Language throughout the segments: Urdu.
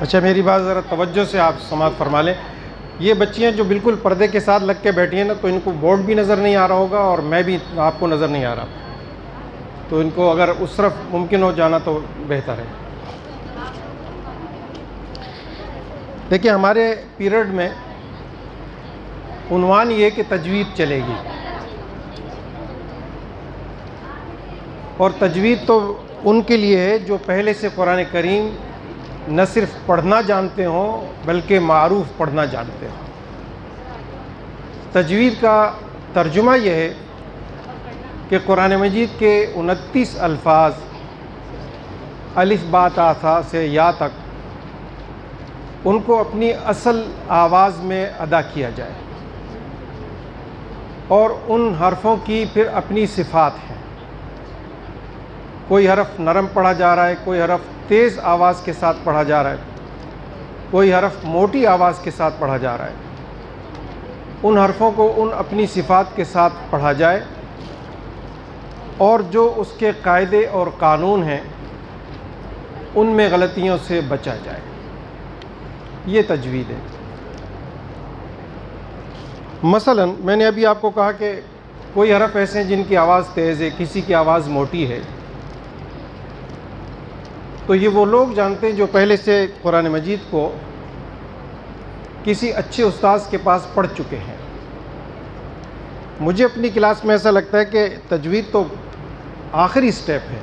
اچھا میری بات ذرا توجہ سے آپ سماعت فرما لیں. یہ بچیاں جو بالکل پردے کے ساتھ لگ کے بیٹھی ہیں نا، تو ان کو بورڈ بھی نظر نہیں آ رہا ہوگا اور میں بھی آپ کو نظر نہیں آ رہا، تو ان کو اگر اس طرف ممکن ہو جانا تو بہتر ہے. دیکھیں ہمارے پیریڈ میں عنوان یہ کہ تجوید چلے گی، اور تجوید تو ان کے لیے ہے جو پہلے سے قرآن کریم نہ صرف پڑھنا جانتے ہوں بلکہ معروف پڑھنا جانتے ہوں. تجوید کا ترجمہ یہ ہے کہ قرآن مجید کے 29 الفاظ الف با تا ثا سے یا تک ان کو اپنی اصل آواز میں ادا کیا جائے، اور ان حرفوں کی پھر اپنی صفات ہیں. کوئی حرف نرم پڑھا جا رہا ہے، کوئی حرف تیز آواز کے ساتھ پڑھا جا رہا ہے، کوئی حرف موٹی آواز کے ساتھ پڑھا جا رہا ہے. ان حرفوں کو ان اپنی صفات کے ساتھ پڑھا جائے، اور جو اس کے قاعدے اور قانون ہیں ان میں غلطیوں سے بچا جائے. یہ تجوید ہے. مثلا میں نے ابھی آپ کو کہا کہ کوئی حرف ایسے ہیں جن کی آواز تیز ہے، کسی کی آواز موٹی ہے، تو یہ وہ لوگ جانتے ہیں جو پہلے سے قرآن مجید کو کسی اچھے استاذ کے پاس پڑھ چکے ہیں. مجھے اپنی کلاس میں ایسا لگتا ہے کہ تجوید تو آخری سٹیپ ہے.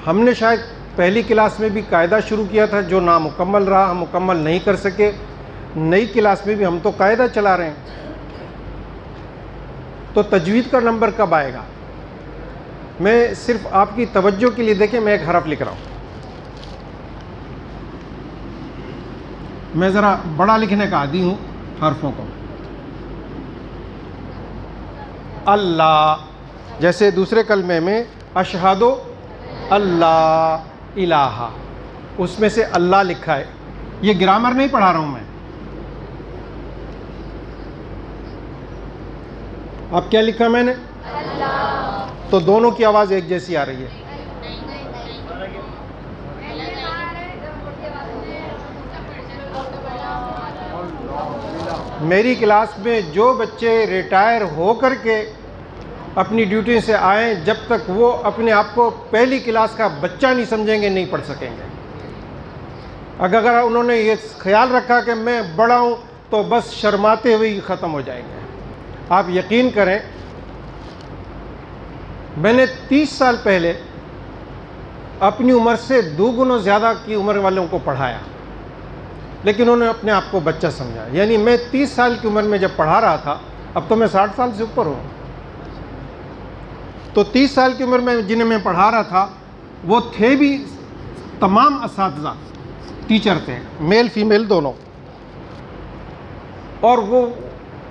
ہم نے شاید پہلی کلاس میں بھی قاعدہ شروع کیا تھا جو نامکمل رہا، ہم مکمل نہیں کر سکے. نئی کلاس میں بھی ہم تو قاعدہ چلا رہے ہیں. تو تجوید کا نمبر کب آئے گا؟ میں صرف آپ کی توجہ کے لیے دیکھیں، میں ایک حرف لکھ رہا ہوں. میں ذرا بڑا لکھنے کا عادی ہوں حرفوں کو. اللہ، جیسے دوسرے کلمے میں اشہد اللہ الہ، اس میں سے اللہ لکھا ہے. یہ گرامر نہیں پڑھا رہا ہوں میں. اب کیا لکھا میں نے؟ اللہ. تو دونوں کی آواز ایک جیسی آ رہی ہے. میری کلاس میں جو بچے ریٹائر ہو کر کے اپنی ڈیوٹی سے آئیں، جب تک وہ اپنے آپ کو پہلی کلاس کا بچہ نہیں سمجھیں گے نہیں پڑھ سکیں گے. اگر انہوں نے یہ خیال رکھا کہ میں بڑا ہوں تو بس شرماتے ہوئے ہی ختم ہو جائیں گے. آپ یقین کریں، میں نے 30 سال پہلے اپنی عمر سے 2 گنا زیادہ کی عمر والوں کو پڑھایا، لیکن انہوں نے اپنے آپ کو بچہ سمجھا. یعنی میں 30 سال کی عمر میں جب پڑھا رہا تھا، اب تو میں 60 سال سے اوپر ہوں، تو 30 سال کی عمر میں جنہیں میں پڑھا رہا تھا وہ تھے بھی تمام اساتذہ، ٹیچر تھے، میل فیمیل دونوں، اور وہ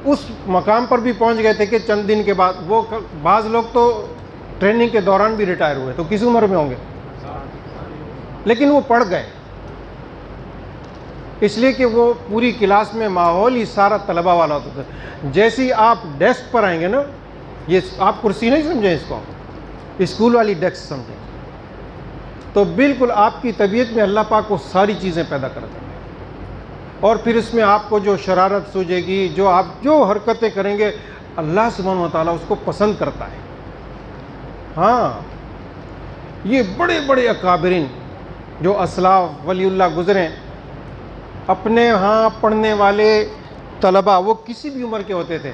اس مقام پر بھی پہنچ گئے تھے کہ چند دن کے بعد وہ، بعض لوگ تو ٹریننگ کے دوران بھی ریٹائر ہوئے. تو کس عمر میں ہوں گے؟ لیکن وہ پڑھ گئے، اس لیے کہ وہ پوری کلاس میں ماحول ہی سارا طلبہ والا ہوتا تھا. جیسے ہی آپ ڈیسک پر آئیں گے نا، یہ آپ کرسی نہیں سمجھیں، اس کو اسکول والی ڈیسک سمجھیں، تو بالکل آپ کی طبیعت میں اللہ پاک کو ساری چیزیں پیدا کر دیں گے. اور پھر اس میں آپ کو جو شرارت سوجے گی، جو آپ جو حرکتیں کریں گے، اللہ سبحانہ و تعالیٰ اس کو پسند کرتا ہے. ہاں، یہ بڑے بڑے اکابرین جو اسلاف ولی اللہ گزرے، اپنے ہاں پڑھنے والے طلبہ وہ کسی بھی عمر کے ہوتے تھے،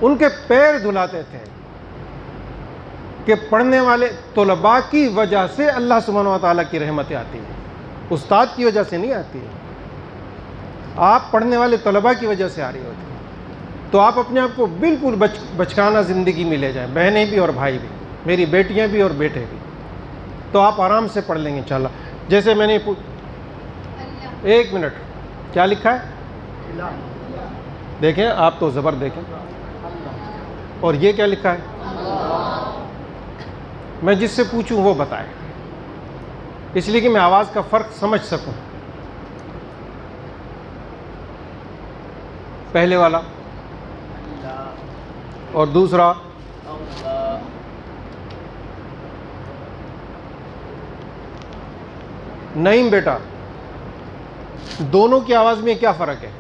ان کے پیر دھلاتے تھے کہ پڑھنے والے طلباء کی وجہ سے اللہ سبحانہ و تعالیٰ کی رحمتیں آتی ہیں، استاد کی وجہ سے نہیں آتی ہے. آپ پڑھنے والے طلباء کی وجہ سے آ رہی ہوتی ہے. تو آپ اپنے آپ کو بالکل بچکانہ زندگی میں لے جائیں، بہنیں بھی اور بھائی بھی، میری بیٹیاں بھی اور بیٹے بھی، تو آپ آرام سے پڑھ لیں گے انشاءاللہ. جیسے میں نے ایک منٹ، کیا لکھا ہے؟ دیکھیں آپ تو زبر دیکھیں. اور یہ کیا لکھا ہے؟ میں جس سے پوچھوں وہ بتائے، اس لیے کہ میں آواز کا فرق سمجھ سکوں. پہلے والا اور دوسرا، نعیم بیٹا دونوں کی آواز میں کیا فرق ہے؟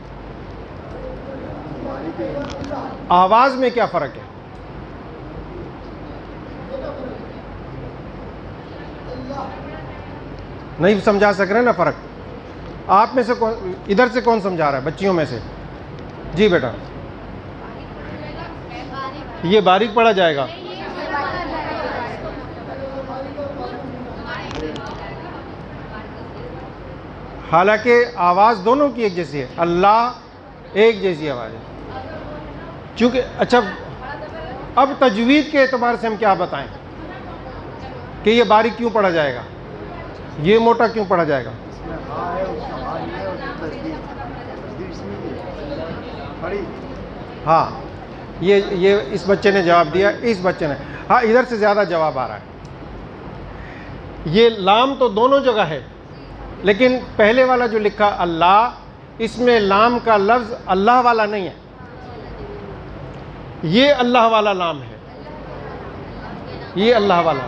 آواز میں کیا فرق ہے؟ نہیں سمجھا سک رہے نا فرق؟ آپ میں سے ادھر سے کون سمجھا رہا ہے بچیوں میں سے؟ جی بیٹا، یہ باریک پڑھا جائے گا. حالانکہ آواز دونوں کی ایک جیسی ہے، اللہ ایک جیسی آواز ہے. چونکہ اچھا اب تجوید کے اعتبار سے ہم کیا بتائیں کہ یہ باریک کیوں پڑھا جائے گا، یہ موٹا کیوں پڑھا جائے گا؟ ہاں یہ اس بچے نے جواب دیا، اس بچے نے. ہاں ادھر سے زیادہ جواب آ رہا ہے. یہ لام تو دونوں جگہ ہے، لیکن پہلے والا جو لکھا اللہ، اس میں لام کا لفظ اللہ والا نہیں ہے، یہ اللہ والا لام ہے، یہ اللہ والا.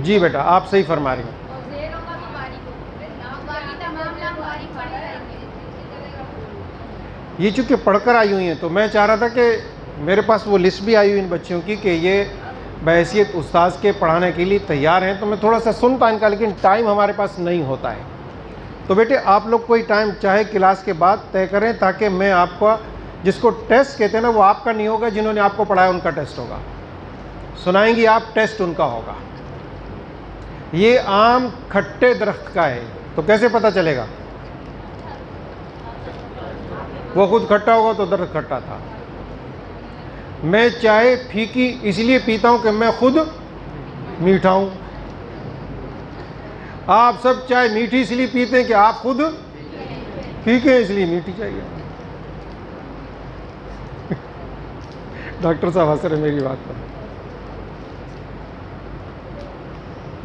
جی بیٹا آپ صحیح فرما رہی ہیں. یہ چونکہ پڑھ کر آئی ہوئی ہیں تو میں چاہ رہا تھا کہ میرے پاس وہ لسٹ بھی آئی ہوئی ان بچیوں کی کہ یہ بحیثیت استاذ کے پڑھانے کے لیے تیار ہیں، تو میں تھوڑا سا سنتا ان کا، لیکن ٹائم ہمارے پاس نہیں ہوتا ہے. تو بیٹے آپ لوگ کوئی ٹائم چاہے کلاس کے بعد طے کریں، تاکہ میں آپ کو، جس کو ٹیسٹ کہتے ہیں نا، وہ آپ کا نہیں ہوگا، جنہوں نے آپ کو پڑھایا ان کا ٹیسٹ ہوگا. سنائیں گی آپ، ٹیسٹ ان کا ہوگا. یہ آم کھٹے درخت کا ہے تو کیسے پتہ چلے گا؟ وہ خود کھٹا ہوگا تو درخت کھٹا تھا. میں چائے پھیکی اس لیے پیتا ہوں کہ میں خود میٹھا ہوں. آپ سب چائے میٹھی اس لیے پیتے ہیں کہ آپ خود پھیکے ہیں، اس لیے میٹھی چاہیے. ڈاکٹر صاحب ہنس رہے میری بات پر.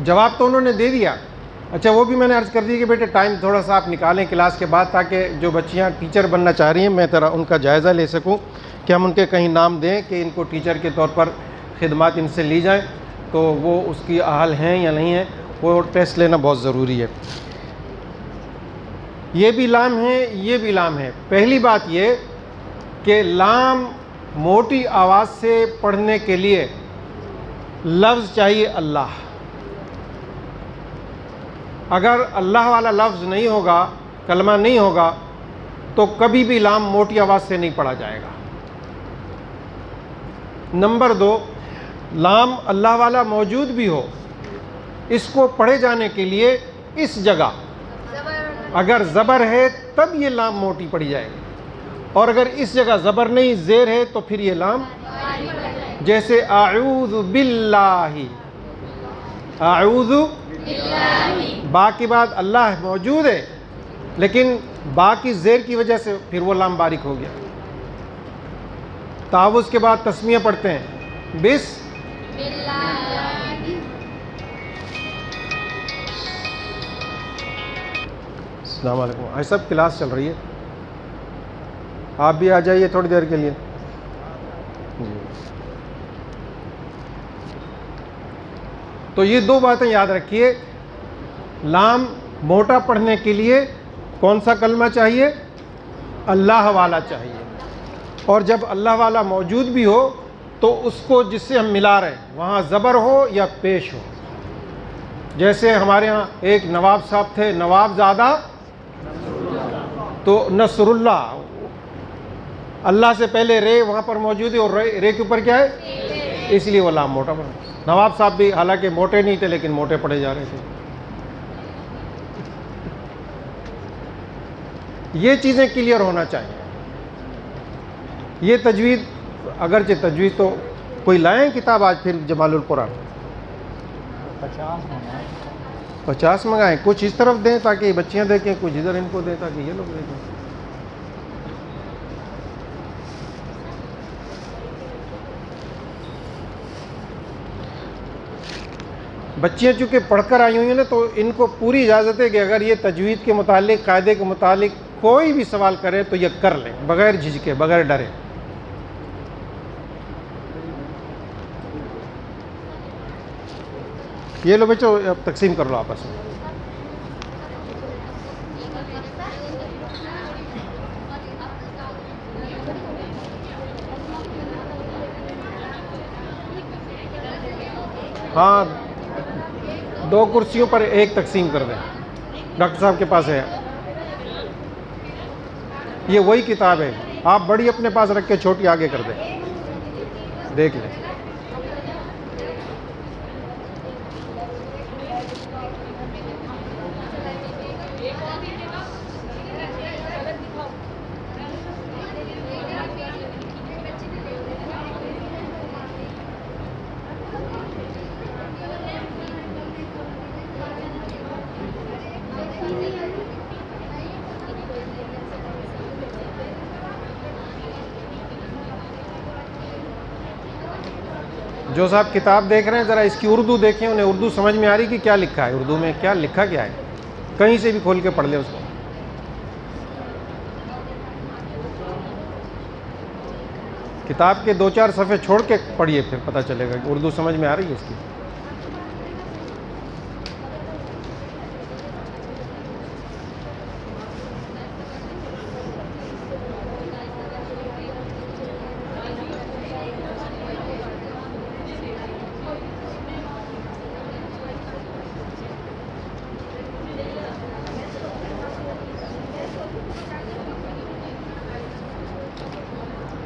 جواب تو انہوں نے دے دیا. اچھا وہ بھی میں نے عرض کر دی کہ بیٹے ٹائم تھوڑا سا آپ نکالیں کلاس کے بعد، تاکہ جو بچیاں ٹیچر بننا چاہ رہی ہیں میں ذرا ان کا جائزہ لے سکوں کہ ہم ان کے کہیں نام دیں کہ ان کو ٹیچر کے طور پر خدمات ان سے لی جائیں، تو وہ اس کی اہل ہیں یا نہیں ہیں، وہ ٹیسٹ لینا بہت ضروری ہے. یہ بھی لام ہے، یہ بھی لام ہے. پہلی بات یہ کہ لام موٹی آواز سے پڑھنے کے لیے لفظ چاہیے اللہ. اگر اللہ والا لفظ نہیں ہوگا، کلمہ نہیں ہوگا، تو کبھی بھی لام موٹی آواز سے نہیں پڑھا جائے گا. نمبر 2، لام اللہ والا موجود بھی ہو، اس کو پڑھے جانے کے لیے اس جگہ اگر زبر ہے تب یہ لام موٹی پڑھی جائے گی، اور اگر اس جگہ زبر نہیں زیر ہے تو پھر یہ لام، جیسے اعوذ باللہ، اعوذ با کی بعد اللہ موجود ہے، لیکن با کی زیر کی وجہ سے پھر وہ لام باریک ہو گیا. تعوذ کے بعد تسمیہ پڑھتے ہیں، بسم السلام علیکم. آج سب کلاس چل رہی ہے، آپ بھی آ جائیے تھوڑی دیر کے لیے. تو یہ 2 باتیں یاد رکھیے. لام موٹا پڑھنے کے لیے کون سا کلمہ چاہیے؟ اللہ والا چاہیے. اور جب اللہ والا موجود بھی ہو تو اس کو جس سے ہم ملا رہے ہیں وہاں زبر ہو یا پیش ہو. جیسے ہمارے ہاں ایک نواب صاحب تھے، نواب زادہ، تو نصر اللہ، اللہ سے پہلے رے وہاں پر موجود ہے اور رے کے اوپر کیا ہے، اس لیے وہ لام موٹا پڑھا. نواب صاحب بھی حالانکہ موٹے نہیں تھے لیکن موٹے پڑھے جا رہے تھے. یہ چیزیں کلیئر ہونا چاہیے. یہ تجوید، اگرچہ تجوید تو کوئی لائیں کتاب آج پھر جمال القرآن 50 منگائیں، کچھ اس طرف دیں تاکہ یہ بچیاں دیکھیں، کچھ ادھر ان کو دیں تاکہ یہ لوگ دیکھیں. بچیاں چونکہ پڑھ کر آئی ہوئی ہیں نا، تو ان کو پوری اجازت ہے کہ اگر یہ تجوید کے متعلق، قاعدے کے متعلق کوئی بھی سوال کرے تو یہ کر لیں، بغیر جھجکے، بغیر ڈرے. یہ لو بچو اب تقسیم کر لو آپس میں. ہاں 2 کرسیوں پر 1 تقسیم کر دیں. ڈاکٹر صاحب کے پاس ہے. یہ وہی کتاب ہے. آپ بڑی اپنے پاس رکھ کے چھوٹی آگے کر دیں. دیکھ لیں. جو صاحب کتاب دیکھ رہے ہیں ذرا اس کی اردو دیکھیں. انہیں اردو سمجھ میں آ رہی کہ کیا لکھا ہے, اردو میں کیا لکھا کیا ہے. کہیں سے بھی کھول کے پڑھ لیں اس کو. کتاب کے 2-4 صفحے چھوڑ کے پڑھیے, پھر پتہ چلے گا کہ اردو سمجھ میں آ رہی ہے اس کی.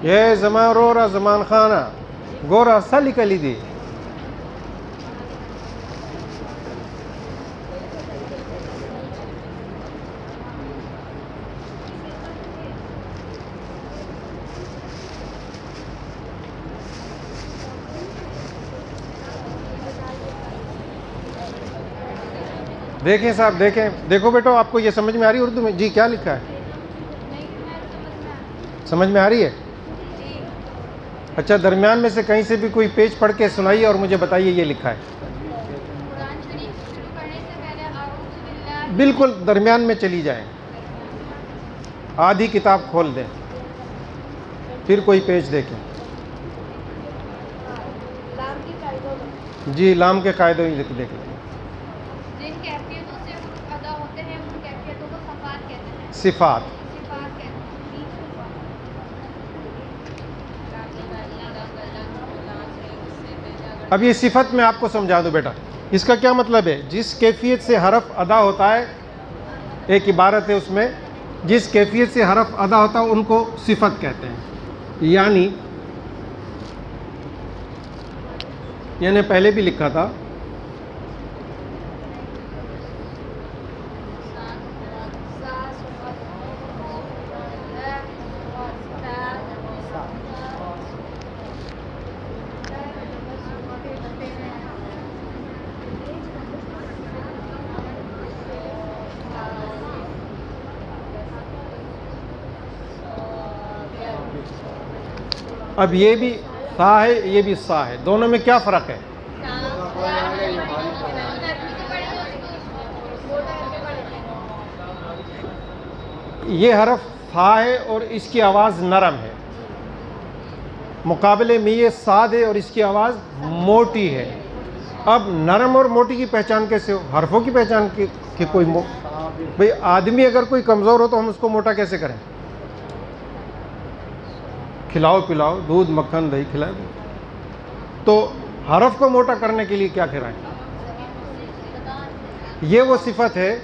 یہ زمان رورا زمان خانہ گورا سلی کلی دی. دیکھیں صاحب دیکھیں, دیکھو بیٹو آپ کو یہ سمجھ میں آ رہی ہے اردو میں؟ جی کیا لکھا ہے؟ سمجھ میں آ رہی ہے؟ اچھا درمیان میں سے کہیں سے بھی کوئی پیج پڑھ کے سنائیے اور مجھے بتائیے یہ لکھا ہے. بالکل درمیان میں چلی جائیں, آدھی کتاب کھول دیں, پھر کوئی پیج دیکھیں. جی لام کے قاعدے دیکھ لیں. صفات. اب یہ صفت میں آپ کو سمجھا دوں بیٹا. اس کا کیا مطلب ہے؟ جس کیفیت سے حرف ادا ہوتا ہے, ایک عبارت ہے اس میں, جس کیفیت سے حرف ادا ہوتا ہے ان کو صفت کہتے ہیں. یعنی پہلے بھی لکھا تھا, اب یہ بھی سا ہے یہ بھی سا ہے, دونوں میں کیا فرق ہے؟ یہ حرف فا ہے اور اس کی آواز نرم ہے, مقابلے میں یہ ساد ہے اور اس کی آواز موٹی ہے. اب نرم اور موٹی کی پہچان کیسے ہو؟ حرفوں کی پہچان کہ کوئی بھئی آدمی اگر کوئی کمزور ہو تو ہم اس کو موٹا کیسے کریں؟ کھلاؤ پلاؤ, دودھ مکھن دہی کھلائے. تو حرف کو موٹا کرنے کے لیے کیا کرائیں؟ یہ وہ صفت ہے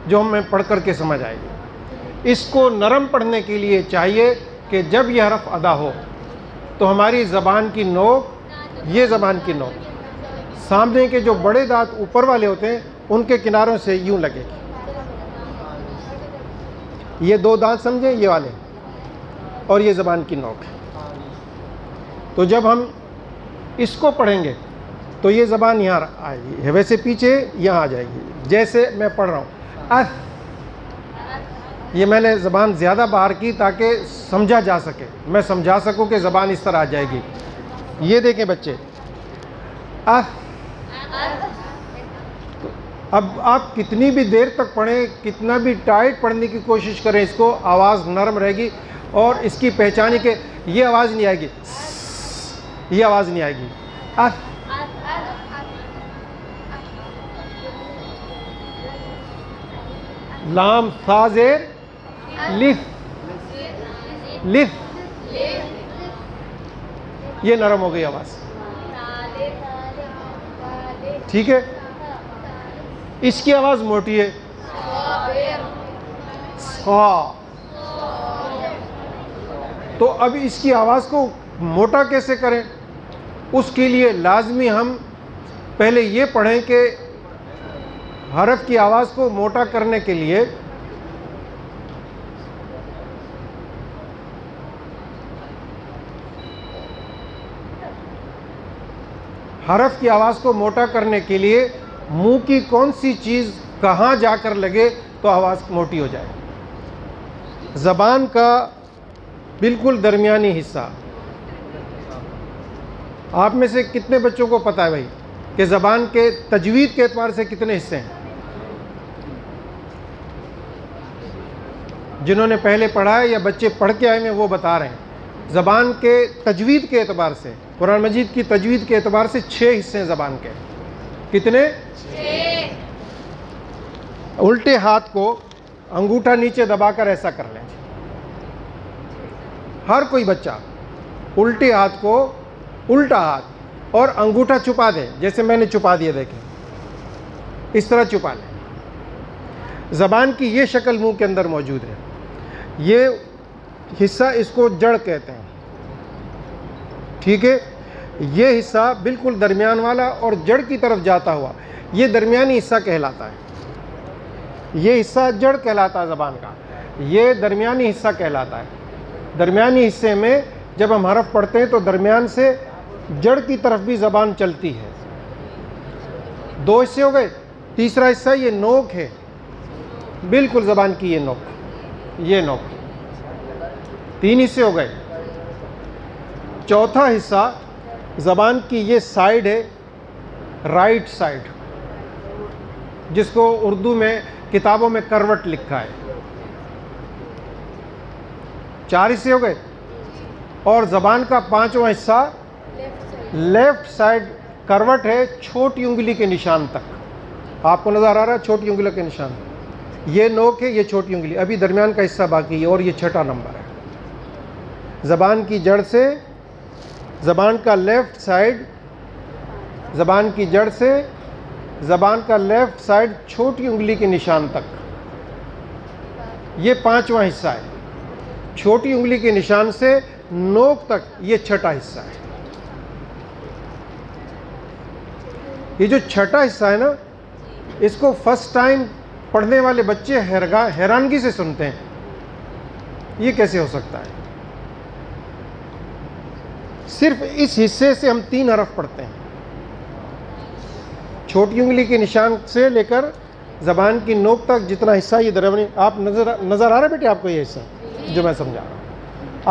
جو ہمیں پڑھ کر کے سمجھ آئے گی. اس کو نرم پڑھنے کے لیے چاہیے کہ جب یہ حرف ادا ہو تو ہماری زبان کی نوک, یہ زبان کی نوک سامنے کے جو بڑے دانت اوپر والے ہوتے ہیں ان کے کناروں سے یوں لگے گی. یہ 2 دانت سمجھیں, یہ والے, اور یہ زبان کی نوک ہے. تو جب ہم اس کو پڑھیں گے تو یہ زبان یہاں آئے گی, ویسے پیچھے یہاں آ جائے گی. جیسے میں پڑھ رہا ہوں یہ میں نے زبان زیادہ باہر کی تاکہ سمجھا جا سکے, میں سمجھا سکوں کہ زبان اس طرح آ جائے گی. یہ دیکھیں بچے, اب آپ کتنی بھی دیر تک پڑھیں, کتنا بھی ٹائٹ پڑھنے کی کوشش کریں, اس کو آواز نرم رہے گی. اور اس کی پہچانی کہ یہ آواز نہیں آئے گی, یہ آواز نہیں آئے گی. لام ثا زیر لف, لف, یہ نرم ہو گئی آواز. ٹھیک ہے. اس کی آواز موٹی ہے صا. تو اب اس کی آواز کو موٹا کیسے کریں؟ اس کے لیے لازمی ہم پہلے یہ پڑھیں کہ حرف کی آواز کو موٹا کرنے کے لیے حرف کی آواز کو موٹا کرنے کے لیے منہ کی کون سی چیز کہاں جا کر لگے تو آواز موٹی ہو جائے. زبان کا بالکل درمیانی حصہ. آپ میں سے کتنے بچوں کو پتہ ہے بھائی کہ زبان کے تجوید کے اعتبار سے کتنے حصے ہیں؟ جنہوں نے پہلے پڑھا ہے یا بچے پڑھ کے آئے ہیں وہ بتا رہے ہیں. زبان کے تجوید کے اعتبار سے، قرآن مجید کی تجوید کے اعتبار سے 6 حصے ہیں زبان کے. کتنے؟ 6. الٹے ہاتھ کو انگوٹھا نیچے دبا کر ایسا کر لیں. ہر کوئی بچہ الٹے ہاتھ کو، الٹا ہاتھ اور انگوٹھا چھپا دے، جیسے میں نے چھپا دیا، دیکھیں اس طرح چھپا لیں. زبان کی یہ شکل منہ کے اندر موجود ہے. یہ حصہ اس کو جڑ کہتے ہیں. ٹھیک ہے. یہ حصہ بالکل درمیان والا اور جڑ کی طرف جاتا ہوا، یہ درمیانی حصہ کہلاتا ہے. یہ حصہ جڑ کہلاتا ہے زبان کا، یہ درمیانی حصہ کہلاتا ہے. درمیانی حصے میں جب ہم حرف پڑھتے ہیں تو درمیان سے جڑ کی طرف بھی زبان چلتی ہے. 2 حصے ہو گئے. تیسرا حصہ یہ نوک ہے، بالکل زبان کی یہ نوک، یہ نوک. 3 حصے ہو گئے. چوتھا حصہ زبان کی یہ سائیڈ ہے، رائٹ سائیڈ، جس کو اردو میں کتابوں میں کروٹ لکھا ہے. 4 حصے ہو گئے. اور زبان کا 5واں حصہ لیفٹ سائیڈ کروٹ ہے، چھوٹی انگلی کے نشان تک. آپ کو نظر آ رہا ہے چھوٹی انگلی کے نشان؟ یہ نوک ہے، یہ چھوٹی انگلی. ابھی درمیان کا حصہ باقی ہے اور یہ 6واں نمبر ہے. زبان کی جڑ سے، زبان کا لیفٹ سائیڈ، زبان کی جڑ سے زبان کا لیفٹ سائیڈ چھوٹی انگلی کے نشان تک، یہ 5واں حصہ ہے. چھوٹی انگلی کے نشان سے نوک تک یہ 6واں حصہ ہے. یہ جو 6واں حصہ ہے نا، اس کو فرسٹ ٹائم پڑھنے والے بچے حیرانگی سے سنتے ہیں. یہ کیسے ہو سکتا ہے؟ صرف اس حصے سے ہم 3 حرف پڑھتے ہیں. چھوٹی انگلی کے نشان سے لے کر زبان کی نوک تک جتنا حصہ یہ درمیانی. آپ نظر آ رہا ہے بیٹے آپ کو یہ حصہ جو میں سمجھا رہا ہوں؟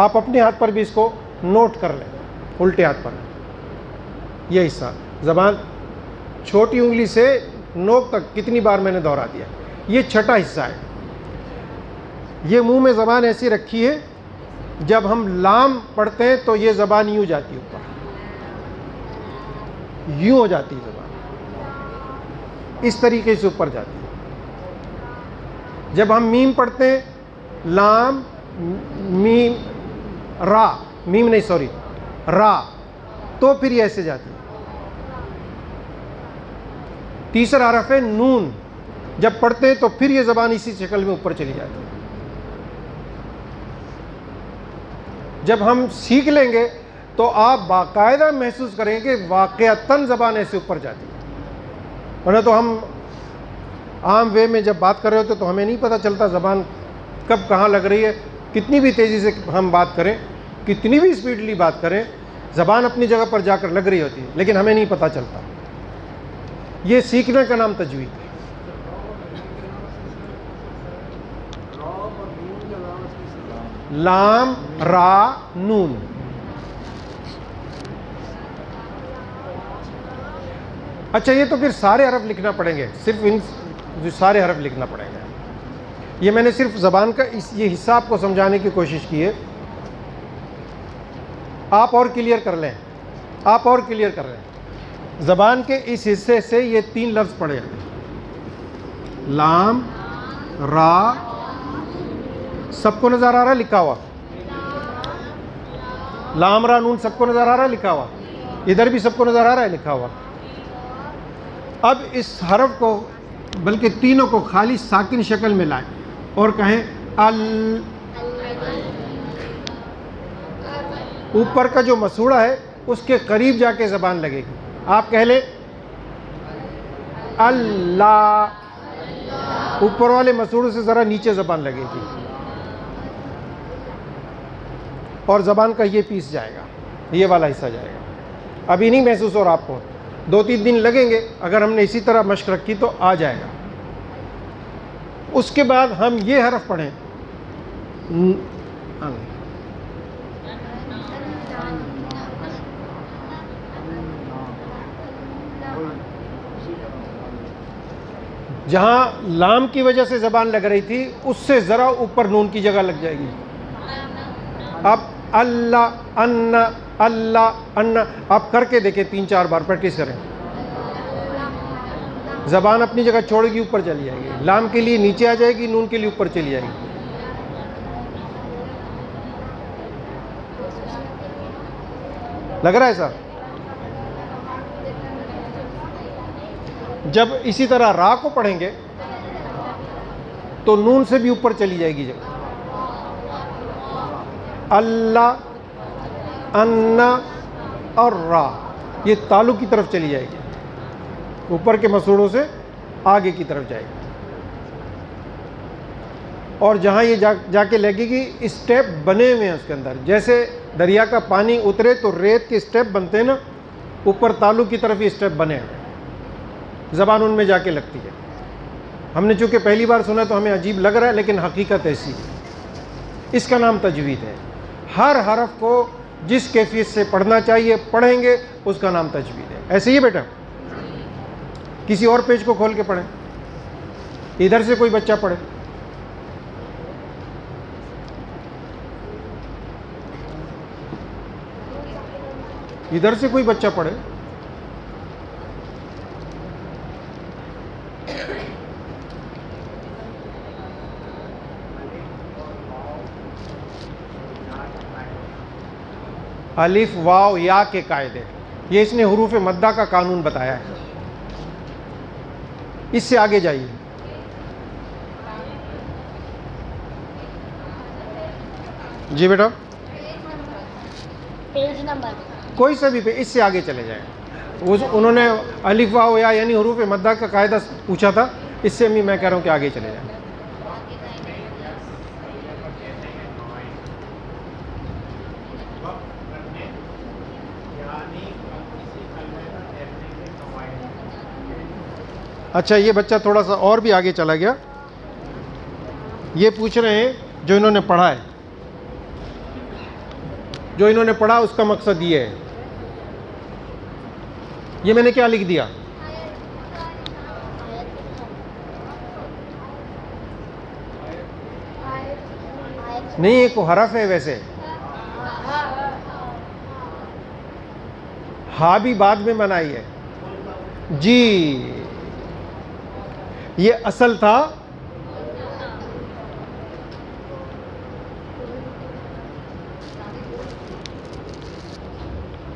آپ اپنے ہاتھ پر بھی اس کو نوٹ کر لیں، الٹے ہاتھ پر. یہ حصہ زبان چھوٹی انگلی سے نوک تک کتنی بار میں نے دہرا دیا، یہ 6واں حصہ ہے. یہ منہ میں زبان ایسی رکھی ہے، جب ہم لام پڑھتے ہیں تو یہ زبان یوں جاتی ہے اوپر، یوں ہو جاتی ہے زبان، اس طریقے سے اوپر جاتی ہے. جب ہم میم پڑھتے ہیں، لام میم را، میم نہیں سوری را، تو پھر یہ ایسے جاتی ہے. تیسرا حرف ہے نون. جب پڑھتے ہیں تو پھر یہ زبان اسی شکل میں اوپر چلی جاتی ہے. جب ہم سیکھ لیں گے تو آپ باقاعدہ محسوس کریں گے واقعتاً زبان ایسے اوپر جاتی ہے. ورنہ تو ہم عام وے میں جب بات کر رہے ہوتے تو ہمیں نہیں پتہ چلتا زبان کب کہاں لگ رہی ہے. کتنی بھی تیزی سے ہم بات کریں، کتنی بھی اسپیڈلی بات کریں، زبان اپنی جگہ پر جا کر لگ رہی ہوتی ہے، لیکن ہمیں نہیں پتہ چلتا. یہ سیکھنے کا نام تجوید ہے. لام را نون. اچھا، یہ تو پھر سارے حرف لکھنا پڑیں گے، صرف ان سارے حرف لکھنا پڑیں گے. یہ میں نے صرف زبان کا یہ حصہ آپ کو سمجھانے کی کوشش کی ہے. آپ اور کلیئر کر لیں، آپ اور کلیئر کر لیں. زبان کے اس حصے سے یہ 3 لفظ پڑھے جاتے ہیں، لام را. سب کو نظر آ رہا ہے لکھا ہوا؟ لام را نون سب کو نظر آ رہا ہے لکھا ہوا؟ ادھر بھی سب کو نظر آ رہا ہے لکھا ہوا؟ اب اس حرف کو بلکہ تینوں کو خالی ساکن شکل میں لائیں اور کہیں ال. اوپر کا جو مسوڑا ہے اس کے قریب جا کے زبان لگے گی. آپ کہہ لیں اللہ. اوپر والے مسوڑے سے ذرا نیچے زبان لگے گی اور زبان کا یہ پیس جائے گا, یہ والا حصہ جائے گا. ابھی نہیں محسوس ہو رہا آپ کو, 2-3 دن لگیں گے. اگر ہم نے اسی طرح مشق رکھی تو آ جائے گا. اس کے بعد ہم یہ حرف پڑھیں جہاں لام کی وجہ سے زبان لگ رہی تھی اس سے ذرا اوپر نون کی جگہ لگ جائے گی. اب اللہ ان اللہ ان آپ کر کے دیکھیں 3-4 بار پریکٹس کریں. زبان اپنی جگہ چھوڑے گی, اوپر چلی جائے گی. لام کے لیے نیچے آ جائے گی, نون کے لیے اوپر چلی جائے گی. لگ رہا ہے سر؟ جب اسی طرح را کو پڑھیں گے تو نون سے بھی اوپر چلی جائے گی جگہ. اللہ ان اور را یہ تالو کی طرف چلی جائے گی, اوپر کے مسوڑوں سے آگے کی طرف جائے گی. اور جہاں یہ جا کے لگے گی اسٹیپ بنے ہوئے ہیں اس کے اندر. جیسے دریا کا پانی اترے تو ریت کے اسٹیپ بنتے ہیں نا, اوپر تالو کی طرف یہ اسٹیپ بنے ہیں, زبان ان میں جا کے لگتی ہے. ہم نے چونکہ پہلی بار سنا تو ہمیں عجیب لگ رہا ہے, لیکن حقیقت ایسی ہے. اس کا نام تجوید ہے. ہر حرف کو جس کیفیت سے پڑھنا چاہیے پڑھیں گے, اس کا نام تجوید ہے. ایسے ہی بیٹا, کسی اور پیج کو کھول کے پڑھیں. ادھر سے کوئی بچہ پڑھے. ادھر سے کوئی بچہ پڑھے. الف واو یا کے قاعدے, یہ اس نے حروف مدہ کا قانون بتایا ہے. اس سے آگے جائیے. جی بیٹا, پیج نمبر کوئی سا بھی پہ اس سے آگے چلے جائیں. انہوں نے الف واو یا یعنی حروف مدہ کا قاعدہ پوچھا تھا, اس سے میں کہہ رہا ہوں کہ آگے چلے جائیں. اچھا, یہ بچہ تھوڑا سا اور بھی آگے چلا گیا. یہ پوچھ رہے ہیں جو انہوں نے پڑھا ہے, جو انہوں نے پڑھا اس کا مقصد یہ ہے. یہ میں نے کیا لکھ دیا؟ نہیں, ایک حرف ہے ویسے. ہاں بھی بعد میں بنائی ہے. جی, یہ اصل تھا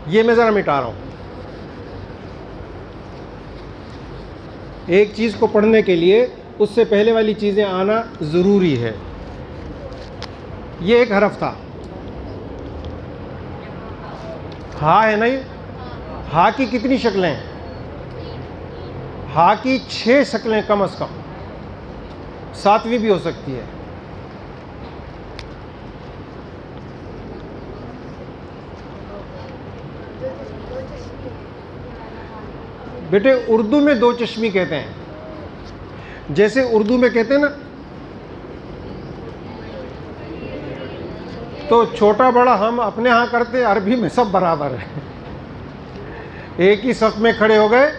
یہ میں ذرا مٹا رہا ہوں. ایک چیز کو پڑھنے کے لیے اس سے پہلے والی چیزیں آنا ضروری ہے. یہ ایک حرف تھا, ہا ہے نا. یہ ہا کی کتنی شکلیں ہیں؟ ہا کی 6 شکلیں کم از کم, 7ویں بھی ہو سکتی ہے. بیٹے اردو میں 2 چشمی کہتے ہیں. جیسے اردو میں کہتے ہیں نا, تو چھوٹا بڑا ہم اپنے ہاں کرتے, عربی میں سب برابر ہے. ایک ہی صف میں کھڑے ہو گئے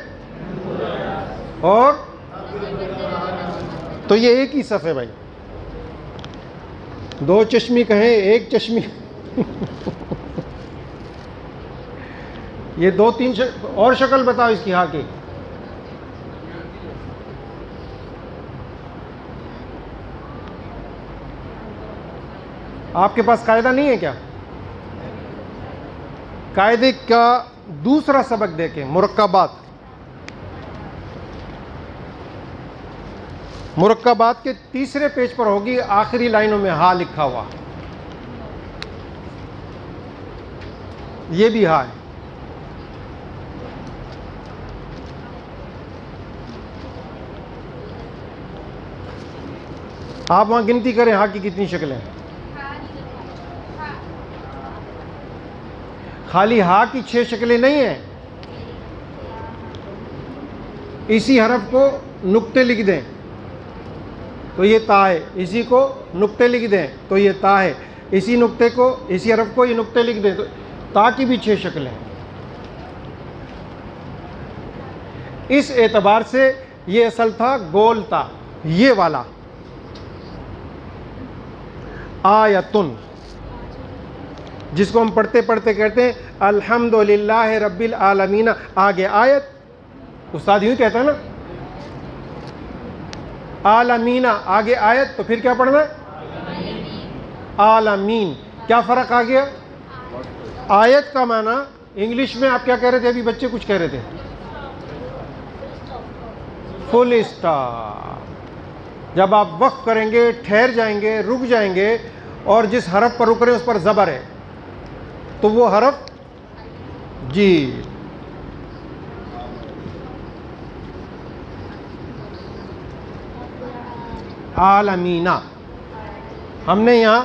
اور تو یہ ایک ہی صف ہے بھائی. 2 چشمی کہیں, 1 چشمی. یہ 2-3 اور شکل بتاؤ اس کی ہاں کی. آپ کے پاس قاعدہ نہیں ہے کیا؟ قاعدے کا دوسرا سبق دیکھیں, مرکبات. مرکبات کے تیسرے پیج پر ہوگی آخری لائنوں میں ہا لکھا ہوا، یہ بھی ہا ہے. آپ وہاں گنتی کریں ہا کی کتنی شکلیں ہیں. خالی ہا کی 6 شکلیں نہیں ہیں. اسی حرف کو نقطے لکھ دیں تو یہ تا ہے، اسی کو نقطے لکھ دیں تو یہ تا ہے، اسی نقطے کو، اسی حرف کو یہ نقطے لکھ دیں تو تا کی بھی 6 شکلیں ہیں. اس اعتبار سے یہ اصل تھا گول تا، یہ والا آیتن، جس کو ہم پڑھتے پڑھتے کہتے ہیں الحمدللہ رب العالمین. آگے آیت، استاد یوں کہتا ہے نا عالمین، آگے آیت، تو پھر کیا پڑھنا ہے عالمین. کیا فرق آ گیا؟ آیت کا معنی انگلش میں آپ کیا کہہ رہے تھے؟ ابھی بچے کچھ کہہ رہے تھے، فل اسٹاپ. جب آپ وقف کریں گے، ٹھہر جائیں گے، رک جائیں گے، اور جس حرف پر رک رہے ہیں اس پر زبر ہے تو وہ حرف جی. عالمینہ ہم نے یہاں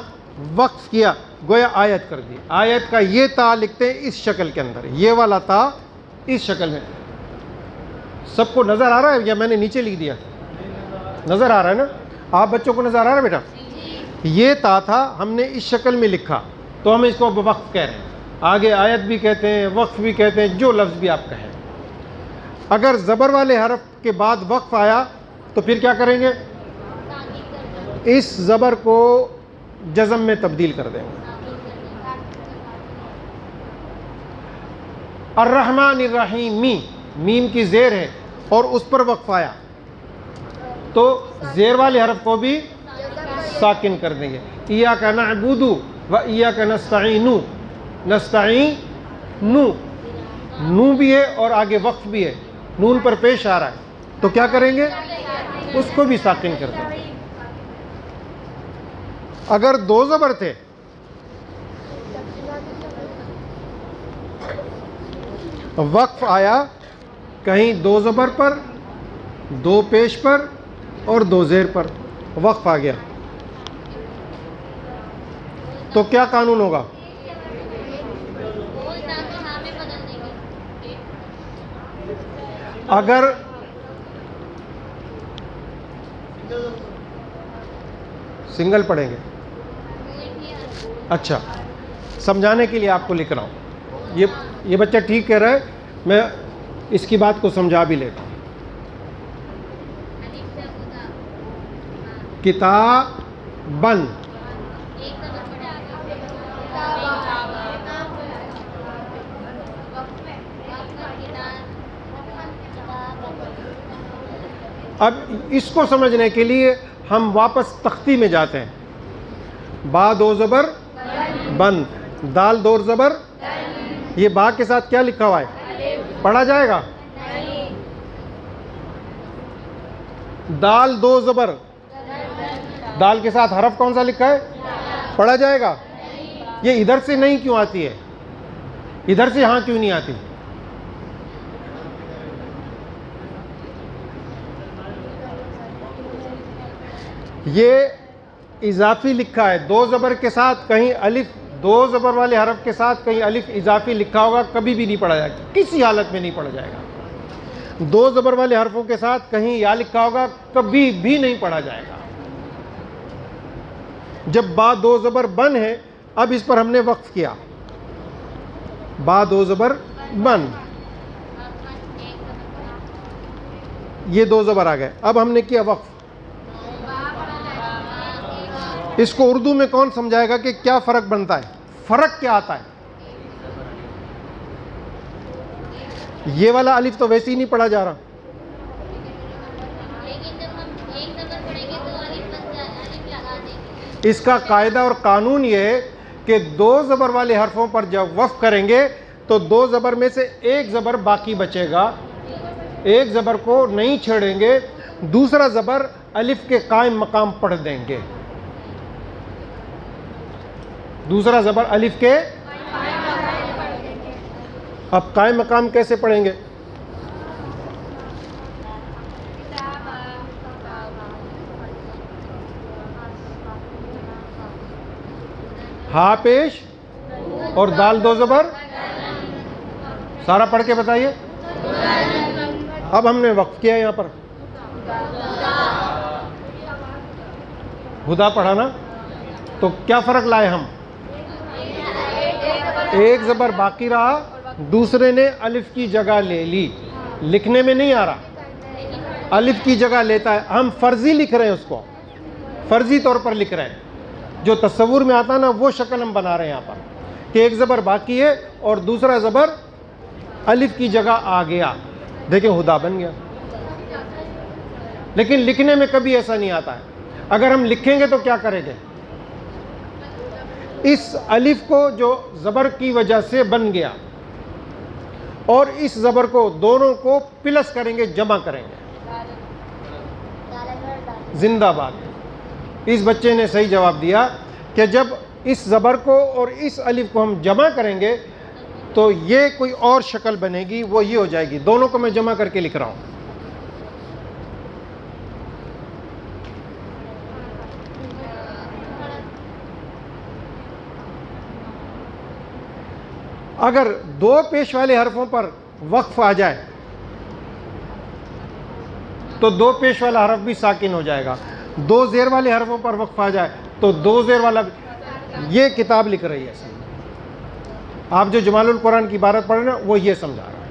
وقف کیا، گویا آیت کر دی. آیت کا یہ تا لکھتے ہیں اس شکل کے اندر، یہ والا تا اس شکل میں. سب کو نظر آ رہا ہے یا میں نے نیچے لکھ دیا؟ نظر آ رہا ہے نا؟ آپ بچوں کو نظر آ رہا ہے بیٹا؟ یہ تا تھا، ہم نے اس شکل میں لکھا تو ہم اس کو وقف کہہ رہے ہیں. آگے آیت بھی کہتے ہیں، وقف بھی کہتے ہیں، جو لفظ بھی آپ کہیں. اگر زبر والے حرف کے بعد وقف آیا تو پھر کیا کریں گے؟ اس زبر کو جزم میں تبدیل کر دیں گے. الرحمن الرحیم، میم کی زیر ہے اور اس پر وقف آیا تو زیر والے حرف کو بھی ساکن کر دیں گے. ایاک نعبد و ایاک نستعین، نستعین نو بھی ہے اور آگے وقف بھی ہے، نون پر پیش آ رہا ہے تو کیا کریں گے؟ اس کو بھی ساکن کر دیں گے. اگر 2 زبر تھے وقف آیا کہیں 2 زبر پر، 2 پیش پر اور 2 زیر پر وقف آ گیا تو کیا قانون ہوگا؟ اگر سنگل پڑھیں گے، اچھا سمجھانے کے لیے آپ کو لکھ رہا ہوں. یہ بچہ ٹھیک کہہ رہا ہے، میں اس کی بات کو سمجھا بھی لیتا ہوں. کتابن، اب اس کو سمجھنے کے لیے ہم واپس تختی میں جاتے ہیں. با 2 زبر بند، دال 2 زبر، یہ با کے ساتھ کیا لکھا ہوا ہے؟ پڑھا جائے گا؟ دال 2 زبر، دال کے ساتھ حرف کون سا لکھا ہے؟ پڑھا جائے گا؟ یہ ادھر سے نہیں کیوں آتی ہے؟ ادھر سے ہاں کیوں نہیں آتی؟ یہ اضافی لکھا ہے 2 زبر کے ساتھ، کہیں الف 2 زبر والے حرف کے ساتھ کہیں الف اضافی لکھا ہوگا، کبھی بھی نہیں پڑھا جائے گا، کسی حالت میں نہیں پڑھا جائے گا. 2 زبر والے حرفوں کے ساتھ کہیں یا لکھا ہوگا، کبھی بھی نہیں پڑھا جائے گا. جب با 2 زبر بن ہے، اب اس پر ہم نے وقف کیا، با 2 زبر بن، یہ 2 زبر آ گئے، اب ہم نے کیا وقف. اس کو اردو میں کون سمجھائے گا کہ کیا فرق بنتا ہے؟ فرق کیا آتا ہے؟ یہ والا الف تو ویسے ہی نہیں پڑھا جا رہا، اس کا قاعدہ اور قانون یہ ہے کہ 2 زبر والے حرفوں پر جب وقف کریں گے تو 2 زبر میں سے ایک زبر باقی بچے گا، ایک زبر کو نہیں چھیڑیں گے، دوسرا زبر الف کے قائم مقام پڑھ دیں گے. دوسرا زبر الف کے اب قائم مقام کیسے پڑھیں گے؟ ہا پیش اور دال دو زبر، سارا پڑھ کے بتائیے. اب ہم نے وقف کیا یہاں پر، ہدا پڑھا نا، تو کیا فرق لائے ہم؟ ایک زبر باقی رہا، دوسرے نے الف کی جگہ لے لی. لکھنے میں نہیں آ رہا، الف کی جگہ لیتا ہے. ہم فرضی لکھ رہے ہیں، اس کو فرضی طور پر لکھ رہے ہیں. جو تصور میں آتا نا وہ شکل ہم بنا رہے ہیں یہاں پر، کہ ایک زبر باقی ہے اور دوسرا زبر الف کی جگہ آ گیا. دیکھیں ہدا بن گیا. لیکن لکھنے میں کبھی ایسا نہیں آتا ہے. اگر ہم لکھیں گے تو کیا کریں گے؟ اس الف کو جو زبر کی وجہ سے بن گیا اور اس زبر کو دونوں کو پلس کریں گے، جمع کریں گے. زندہ باد. اس بچے نے صحیح جواب دیا کہ جب اس زبر کو اور اس الف کو ہم جمع کریں گے تو یہ کوئی اور شکل بنے گی، وہ یہ ہو جائے گی. دونوں کو میں جمع کر کے لکھ رہا ہوں. اگر دو پیش والے حرفوں پر وقف آ جائے تو دو پیش والا حرف بھی ساکن ہو جائے گا. دو زیر والے حرفوں پر وقف آ جائے تو دو زیر والا بھی. یہ کتاب لکھ رہی ہے. آپ جو جمال القرآن کی عبارت پڑھ رہے ہیں وہ یہ سمجھا رہا ہے.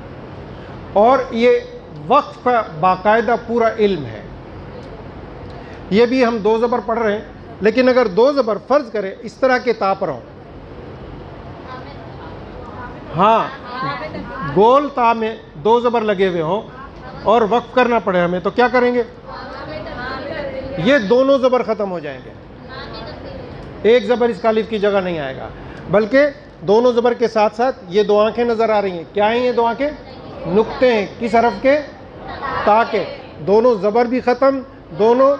اور یہ وقف کا باقاعدہ پورا علم ہے. یہ بھی ہم دو زبر پڑھ رہے ہیں، لیکن اگر دو زبر فرض کرے اس طرح کے تا پر ہوں، ہاں گول تا میں دو زبر لگے ہوئے ہوں اور وقف کرنا پڑے ہمیں، تو کیا کریں گے؟ یہ دونوں زبر ختم ہو جائیں گے. ایک زبر اس الف کی جگہ نہیں آئے گا، بلکہ دونوں زبر کے ساتھ ساتھ یہ دو آنکھیں نظر آ رہی ہیں. کیا ہیں یہ دو آنکھیں؟ نقطے ہیں. کس حرف کے؟ تا کے. دونوں زبر بھی ختم، دونوں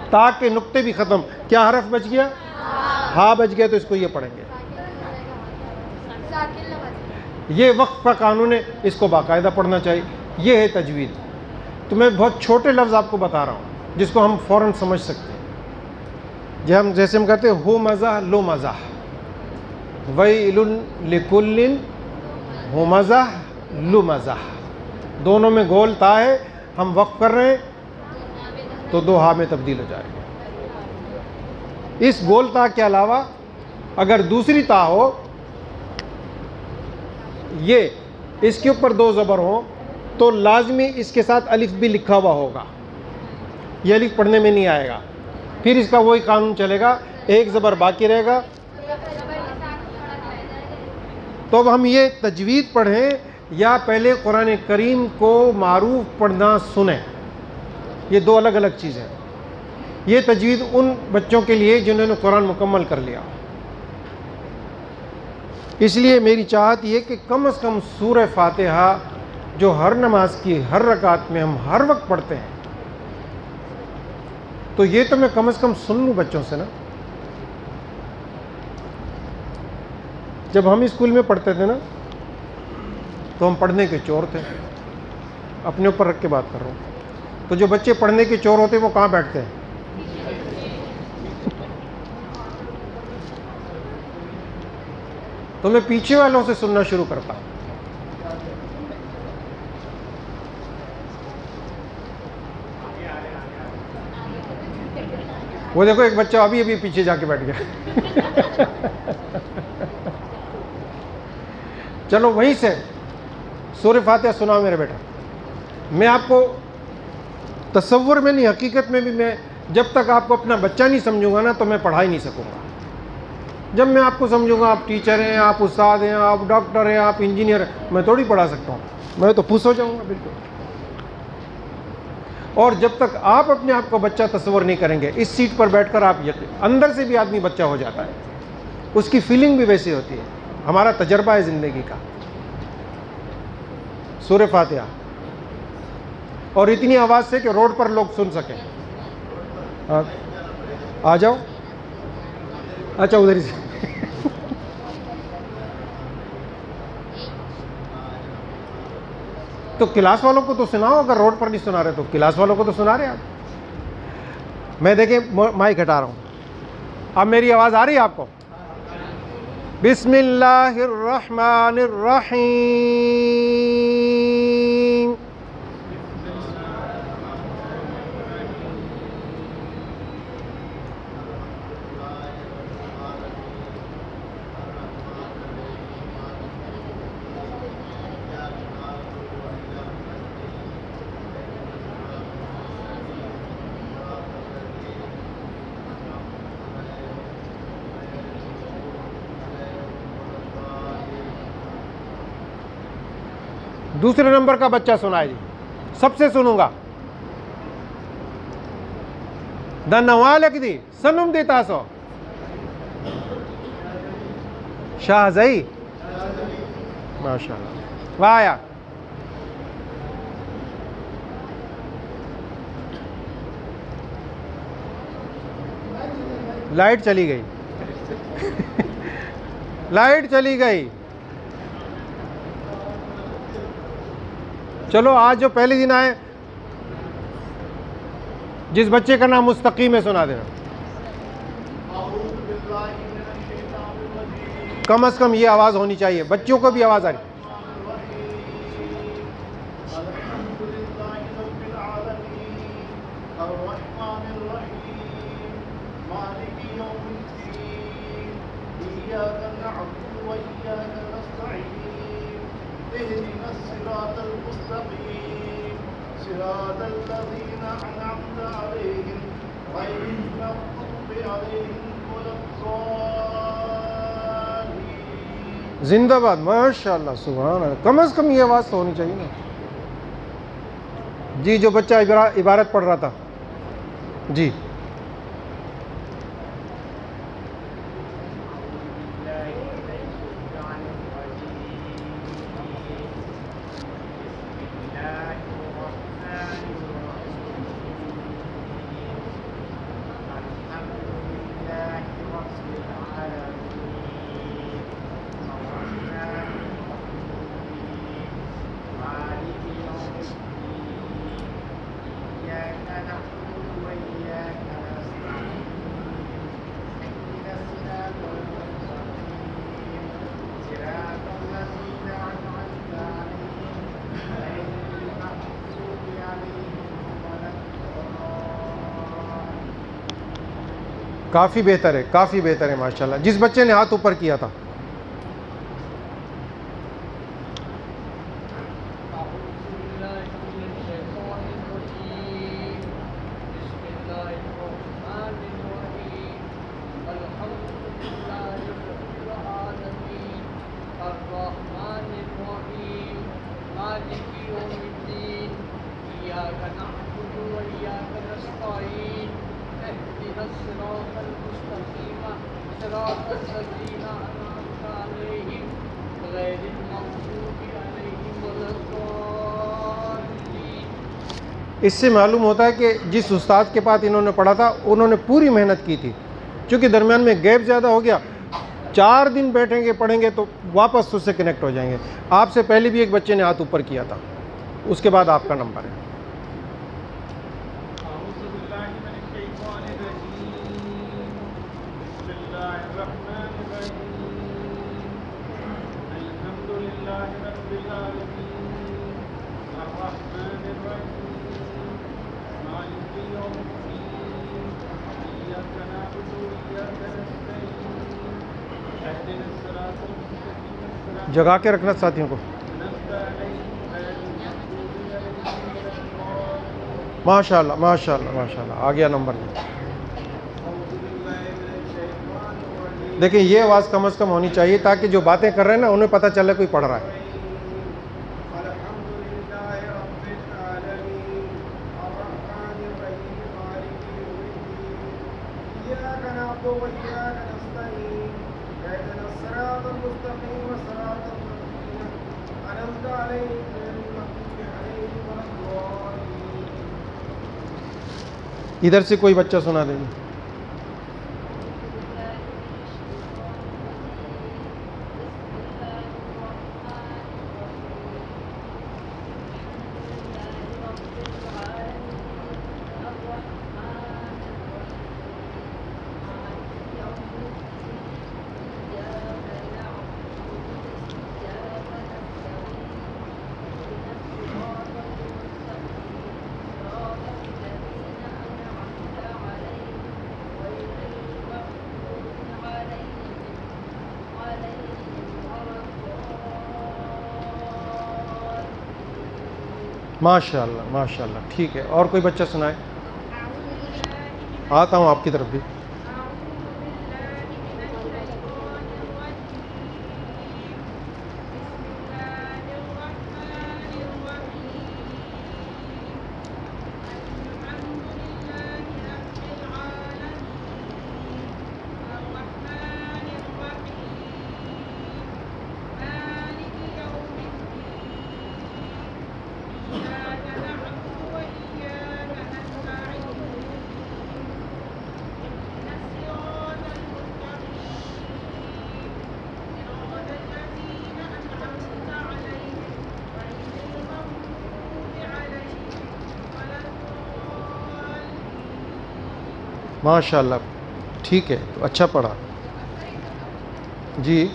تا کے نقطے بھی ختم. کیا حرف بچ گیا؟ ہا بچ گیا. تو اس کو یہ پڑھیں گے. یہ وقف کا قانون ہے، اس کو باقاعدہ پڑھنا چاہیے. یہ ہے تجوید. تو میں بہت چھوٹے لفظ آپ کو بتا رہا ہوں جس کو ہم فوراً سمجھ سکتے ہیں. جیسے ہم کہتے ہیں ہو مزہ لو مزہ، ویل لکل ہو مزہ لو مزہ. دونوں میں گول تا ہے، ہم وقف کر رہے ہیں تو دو ہا میں تبدیل ہو جائے گا. اس گول تا کے علاوہ اگر دوسری تا ہو، یہ اس کے اوپر دو زبر ہوں تو لازمی اس کے ساتھ الف بھی لکھا ہوا ہوگا. یہ الف پڑھنے میں نہیں آئے گا. پھر اس کا وہی قانون چلے گا، ایک زبر باقی رہے گا. تو اب ہم یہ تجوید پڑھیں یا پہلے قرآن کریم کو معروف پڑھنا سنیں، یہ دو الگ الگ چیزیں ہیں. یہ تجوید ان بچوں کے لیے جنہوں نے قرآن مکمل کر لیا. اس لیے میری چاہت یہ کہ کم از کم سورہ فاتحہ جو ہر نماز کی ہر رکعت میں ہم ہر وقت پڑھتے ہیں، تو یہ تو میں کم از کم سن لوں بچوں سے نا. جب ہم اسکول میں پڑھتے تھے نا تو ہم پڑھنے کے چور تھے. اپنے اوپر رکھ کے بات کر رہا ہوں. تو جو بچے پڑھنے کے چور ہوتے ہیں وہ کہاں بیٹھتے ہیں؟ تو میں پیچھے والوں سے سننا شروع کرتا ہوں. وہ دیکھو ایک بچہ ابھی ابھی پیچھے جا کے بیٹھ گیا. چلو وہیں سے سورہ فاتحہ سناؤ میرے بیٹا. میں آپ کو تصور میں نہیں، حقیقت میں بھی میں جب تک آپ کو اپنا بچہ نہیں سمجھوں گا نا تو میں پڑھا ہی نہیں سکوں گا. جب میں آپ کو سمجھوں گا، آپ ٹیچر ہیں، آپ استاد ہیں، آپ ڈاکٹر ہیں، آپ انجینئر ہیں، میں تھوڑی پڑھا سکتا ہوں. میں تو پھوس ہو جاؤں گا بالکل. اور جب تک آپ اپنے آپ کو بچہ تصور نہیں کریں گے، اس سیٹ پر بیٹھ کر آپ اندر سے بھی آدمی بچہ ہو جاتا ہے. اس کی فیلنگ بھی ویسی ہوتی ہے. ہمارا تجربہ ہے زندگی کا. سورہ فاتحہ اور اتنی آواز سے کہ روڈ پر لوگ سن سکیں. آ جاؤ. اچھا ادھر ہی سے. تو کلاس والوں کو تو سناؤ, اگر روڈ پر نہیں سنا رہے تو کلاس والوں کو تو سنا رہے آپ. میں دیکھیں مائک ہٹا رہا ہوں. اب میری آواز آ رہی ہے آپ کو؟ بسم اللہ الرحمن الرحیم. دوسرے نمبر کا بچہ سنائے جی, سب سے سنوں گا. دنوال دی سنم دی تاسو شاہ زئی ماشاء اللہ. وایا لائٹ چلی گئی. لائٹ چلی گئی. چلو آج جو پہلے دن آئے, جس بچے کا نام مستقیم ہے سنا دینا. کم از کم یہ آواز ہونی چاہیے, بچوں کو بھی آواز آ رہی. زندہ باد, ماشاء اللہ, سبحان اللہ. کم از کم یہ آواز تو ہونی چاہیے نا. جی جو بچہ عبارت پڑھ رہا تھا جی. کافی بہتر ہے, کافی بہتر ہے ماشاءاللہ. جس بچے نے ہاتھ اوپر کیا تھا اس سے معلوم ہوتا ہے کہ جس استاد کے پاس انہوں نے پڑھا تھا انہوں نے پوری محنت کی تھی. چونکہ درمیان میں گیپ زیادہ ہو گیا, 4 دن بیٹھیں گے پڑھیں گے تو واپس اس سے کنیکٹ ہو جائیں گے. آپ سے پہلے بھی ایک بچے نے ہاتھ اوپر کیا تھا, اس کے بعد آپ کا نمبر ہے. جگا کے رکھنا ساتھیوں کو. ماشاءاللہ ماشاءاللہ ماشاءاللہ, آ گیا نمبر. دیکھیں یہ آواز کم از کم ہونی چاہیے تاکہ جو باتیں کر رہے ہیں نا انہیں پتہ چلے کوئی پڑھ رہا ہے. ادھر سے کوئی بچہ سنا دیں گے. ماشاء اللہ ماشاء اللہ. ٹھیک ہے، اور کوئی بچہ سنائے. آتا ہوں آپ کی طرف بھی. ماشاء اللہ. ٹھیک ہے، تو اچھا پڑھا. جی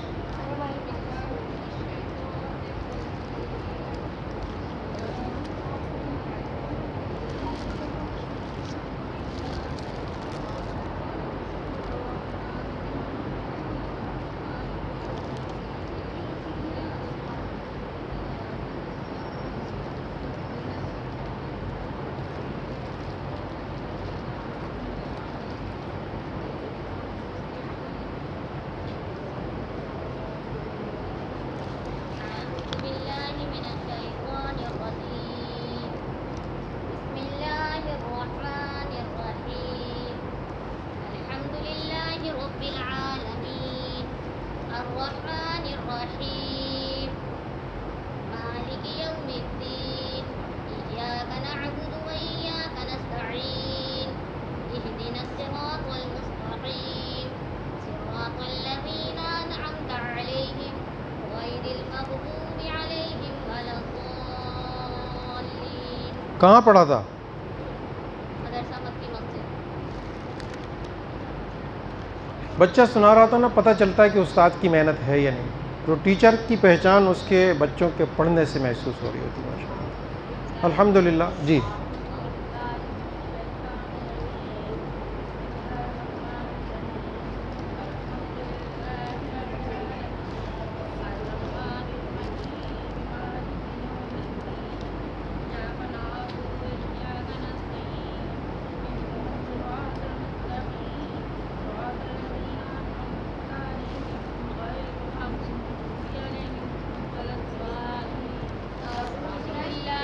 کہاں پڑھا تھا؟ بچہ سنا رہا تھا نا، پتہ چلتا ہے کہ استاد کی محنت ہے یا نہیں. تو ٹیچر کی پہچان اس کے بچوں کے پڑھنے سے محسوس ہو رہی ہوتی ہے. ماشاء اللہ، الحمدللہ. جی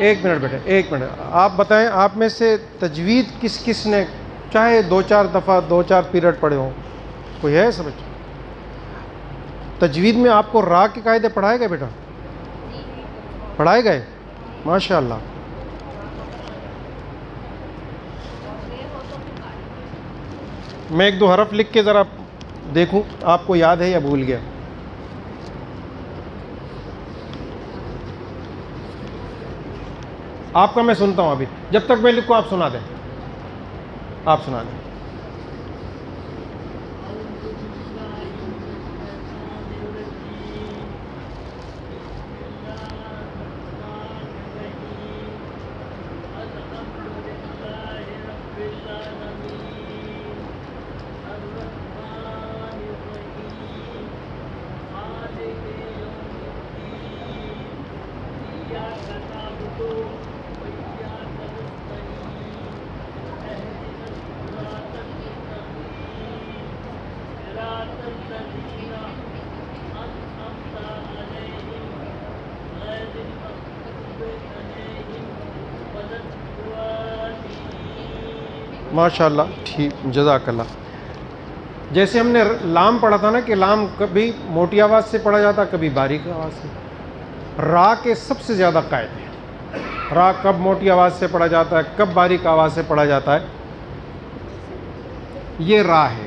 ایک منٹ بیٹے، ایک منٹ. آپ بتائیں، آپ میں سے تجوید کس کس نے چاہے 2-4 دفعہ 2-4 پیریڈ پڑھے ہوں؟ کوئی ہے سمجھ؟ تجوید میں آپ کو را کے قاعدے پڑھائے گئے بیٹا؟ پڑھائے گئے؟ ماشاء اللہ. میں 1-2 حرف لکھ کے ذرا دیکھوں آپ کو یاد ہے یا بھول گیا. آپ کا میں سنتا ہوں ابھی، جب تک میں لکھوں آپ سنا دیں. آپ سنا دیں. ماشاء اللہ. ٹھیک، جزاک اللہ. جیسے ہم نے لام پڑھا تھا نا کہ لام کبھی موٹی آواز سے پڑھا جاتا، کبھی باریک آواز سے. را کے سب سے زیادہ قاعدے ہیں. را کب موٹی آواز سے پڑھا جاتا ہے، کب باریک آواز سے پڑھا جاتا ہے. یہ را ہے.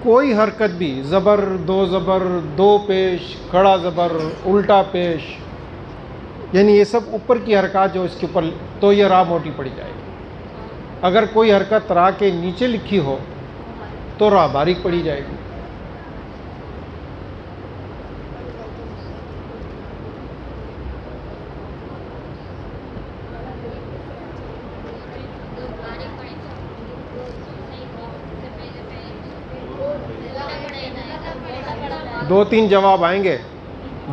کوئی حرکت بھی زبر، دو زبر، دو پیش، کھڑا زبر، الٹا پیش، یعنی یہ سب اوپر کی حرکات جو اس کے اوپر، تو یہ را موٹی پڑی جائے گی. اگر کوئی حرکت را کے نیچے لکھی ہو تو را باریک پڑی جائے گی. دو تین جواب آئیں گے،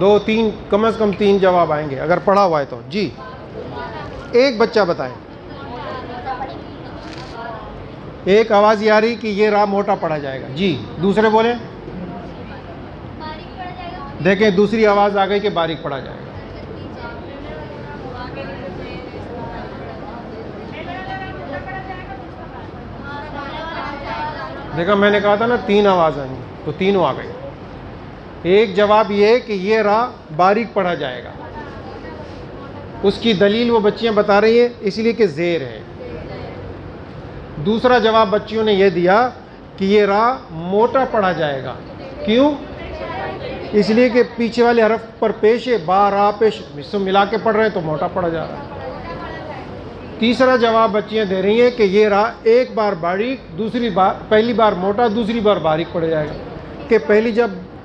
دو تین، کم از کم تین جواب آئیں گے اگر پڑھا ہوا ہے تو. جی ایک بچہ بتائیں. ایک آواز یہ آ رہی کہ یہ را موٹا پڑھا جائے گا. جی دوسرے بولیں. دیکھیں دوسری آواز آ گئی کہ باریک پڑھا جائے گا. دیکھا میں نے کہا تھا نا تین آواز آئیں گی تو تینوں آ گئی. ایک جواب یہ ہے کہ یہ را باریک پڑھا جائے گا. اس کی دلیل وہ بچیاں بتا رہی ہیں اس لیے کہ زیر ہے. دوسرا جواب بچیوں نے یہ دیا کہ یہ را موٹا پڑھا جائے گا. کیوں؟ اس لیے کہ پیچھے والے حرف پر پیش ہے، با را پیش، اس سے ملا کے پڑھ رہے ہیں تو موٹا پڑھا جا رہا ہے. تیسرا جواب بچیاں دے رہی ہیں کہ یہ را ایک بار باریک، پہلی بار موٹا، دوسری بار باریک پڑھ جائے گا. کہ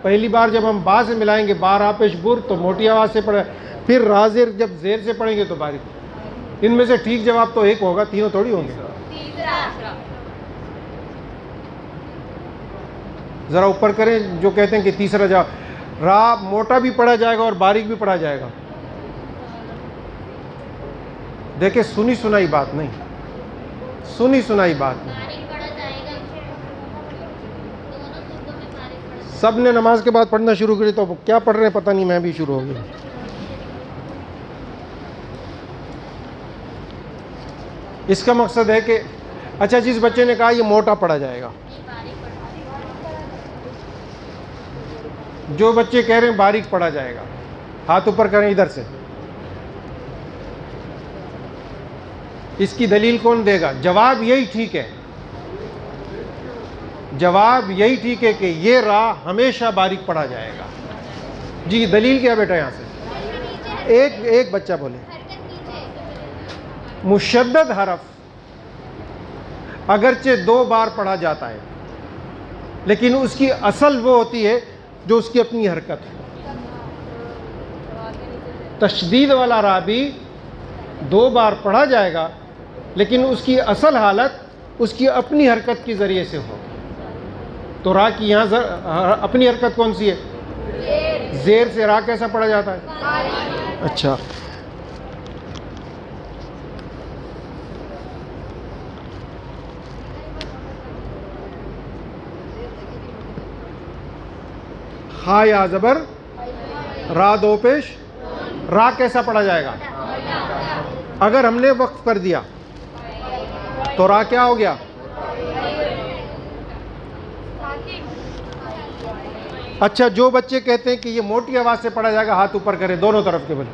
پہلی بار جب ہم با سے ملائیں گے، با را پیش بر، تو موٹی آواز سے پڑھے، پھر را زیر جب زیر سے پڑھیں گے تو باریک. ان میں سے ٹھیک جواب تو ایک ہوگا، تینوں تھوڑی ہوں گے. ذرا اوپر کریں جو کہتے ہیں کہ تیسرا جواب، را موٹا بھی پڑھا جائے گا اور باریک بھی پڑھا جائے گا. دیکھیں سنی سنائی بات نہیں، سنی سنائی بات نہیں. سب نے نماز کے بعد پڑھنا شروع کری تو کیا پڑھ رہے ہیں پتہ نہیں، میں بھی شروع ہو گیا. اس کا مقصد ہے کہ اچھا جس بچے نے کہا یہ موٹا پڑھا جائے گا، جو بچے کہہ رہے ہیں باریک پڑھا جائے گا، ہاتھ اوپر کریں ادھر سے. اس کی دلیل کون دے گا؟ جواب یہی ٹھیک ہے، جواب یہی ٹھیک ہے کہ یہ را ہمیشہ باریک پڑھا جائے گا. جی دلیل کیا بیٹا یہاں سے؟ ایک بچہ بولے. مشدد حرف اگرچہ دو بار پڑھا جاتا ہے لیکن اس کی اصل وہ ہوتی ہے جو اس کی اپنی حرکت ہے. تشدید والا را بھی دو بار پڑھا جائے گا لیکن اس کی اصل حالت اس کی اپنی حرکت کے ذریعے سے ہو. تو را کی یہاں اپنی حرکت کون سی ہے؟ زیر سے را کیسا پڑھا جاتا ہے؟ اچھا خا یا زبر، را دو پیش، را کیسا پڑھا جائے گا؟ اگر ہم نے وقف کر دیا تو را کیا ہو گیا؟ اچھا جو بچے کہتے ہیں کہ یہ موٹی آواز سے پڑھا جائے گا، ہاتھ اوپر کرے دونوں طرف کے بلے.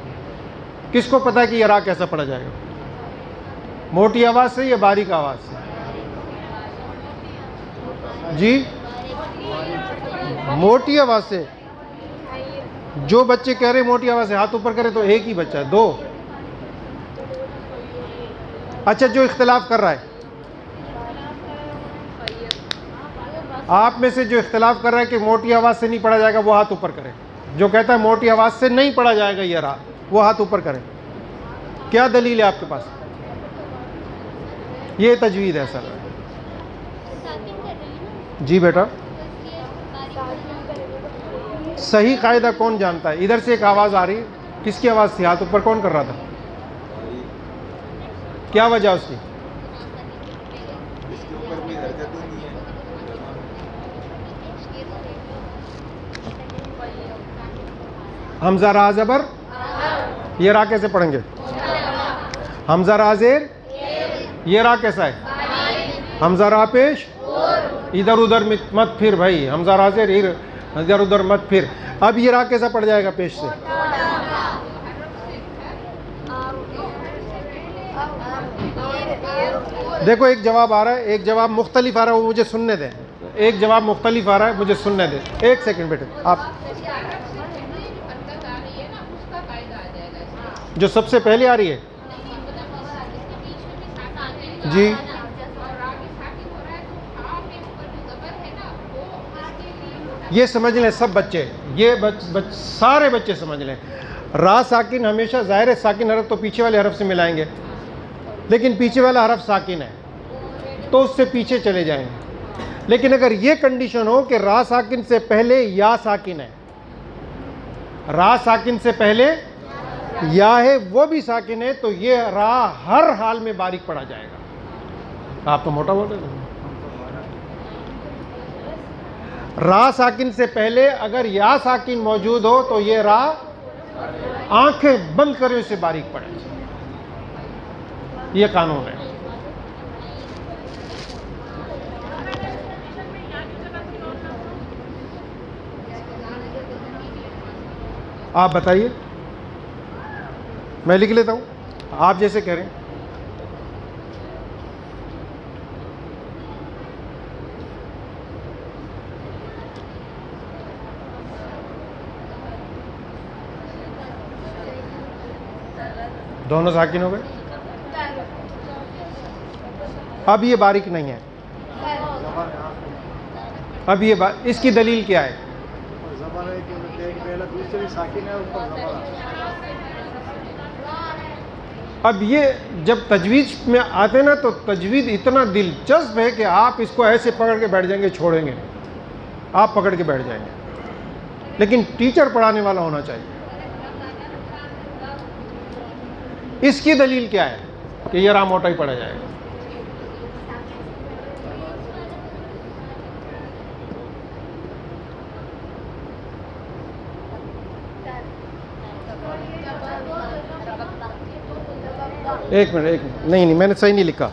کس کو پتا ہے کہ یہ را کیسا پڑھا جائے گا؟ موٹی آواز سے یا باریک آواز سے؟ جی موٹی آواز سے. جو بچے کہہ رہے ہیں موٹی آواز سے ہاتھ اوپر کرے تو ایک ہی بچہ ہے، دو. اچھا جو اختلاف کر رہا ہے، آپ میں سے جو اختلاف کر رہا ہے کہ موٹی آواز سے نہیں پڑھا جائے گا وہ ہاتھ اوپر کرے. جو کہتا ہے موٹی آواز سے نہیں پڑھا جائے گا یہ را، وہ ہاتھ اوپر کرے. کیا دلیل ہے آپ کے پاس؟ یہ تجوید ہے سر. جی بیٹا صحیح قاعدہ کون جانتا ہے؟ ادھر سے ایک آواز آ رہی ہے، کس کی آواز تھی؟ ہاتھ اوپر کون کر رہا تھا؟ کیا وجہ اس کی؟ حمزہ را زبر، یہ را کیسے پڑھیں گے؟ حمزہ را زیر، یہ را کیسا ہے؟ حمزہ را پیش، ادھر ادھر مت پھر بھائی، حمزہ را زیر ادھر ادھر مت پھر. اب یہ را کیسا پڑ جائے گا پیش سے؟ دیکھو ایک جواب آ رہا ہے، ایک جواب مختلف آ رہا ہے، وہ مجھے سننے دیں. ایک جواب مختلف آ رہا ہے، مجھے سننے دیں. ایک سیکنڈ بیٹے. آپ جو سب سے پہلے آ رہی ہے جی یہ سمجھ لیں سب بچے، یہ سارے بچے سمجھ لیں. را ساکن ہمیشہ ظاہر ہے، ساکن حرف تو پیچھے والے حرف سے ملائیں گے، لیکن پیچھے والا حرف ساکن ہے تو اس سے پیچھے چلے جائیں گے. لیکن اگر یہ کنڈیشن ہو کہ را ساکن سے پہلے یا ساکن ہے، را ساکن سے پہلے یا ہے وہ بھی ساکن ہے، تو یہ را ہر حال میں باریک پڑا جائے گا. آپ تو موٹا بول رہے ہیں. را ساکن سے پہلے اگر یا ساکن موجود ہو تو یہ را آنکھیں بند کرے اسے باریک پڑے. یہ قانون ہے. آپ بتائیے، میں لکھ لیتا ہوں آپ جیسے کہہ رہے ہیں. دونوں ساکن ہو گئے. اب یہ باریک نہیں ہے. اب یہ اس کی دلیل کیا ہے؟ اب یہ جب تجوید میں آتے نا تو تجوید اتنا دلچسپ ہے کہ آپ اس کو ایسے پکڑ کے بیٹھ جائیں گے، چھوڑیں گے آپ پکڑ کے بیٹھ جائیں گے. لیکن ٹیچر پڑھانے والا ہونا چاہیے. اس کی دلیل کیا ہے کہ یہ را موٹا ہی پڑھا جائے گا؟ ایک منٹ نہیں میں نے صحیح نہیں لکھا،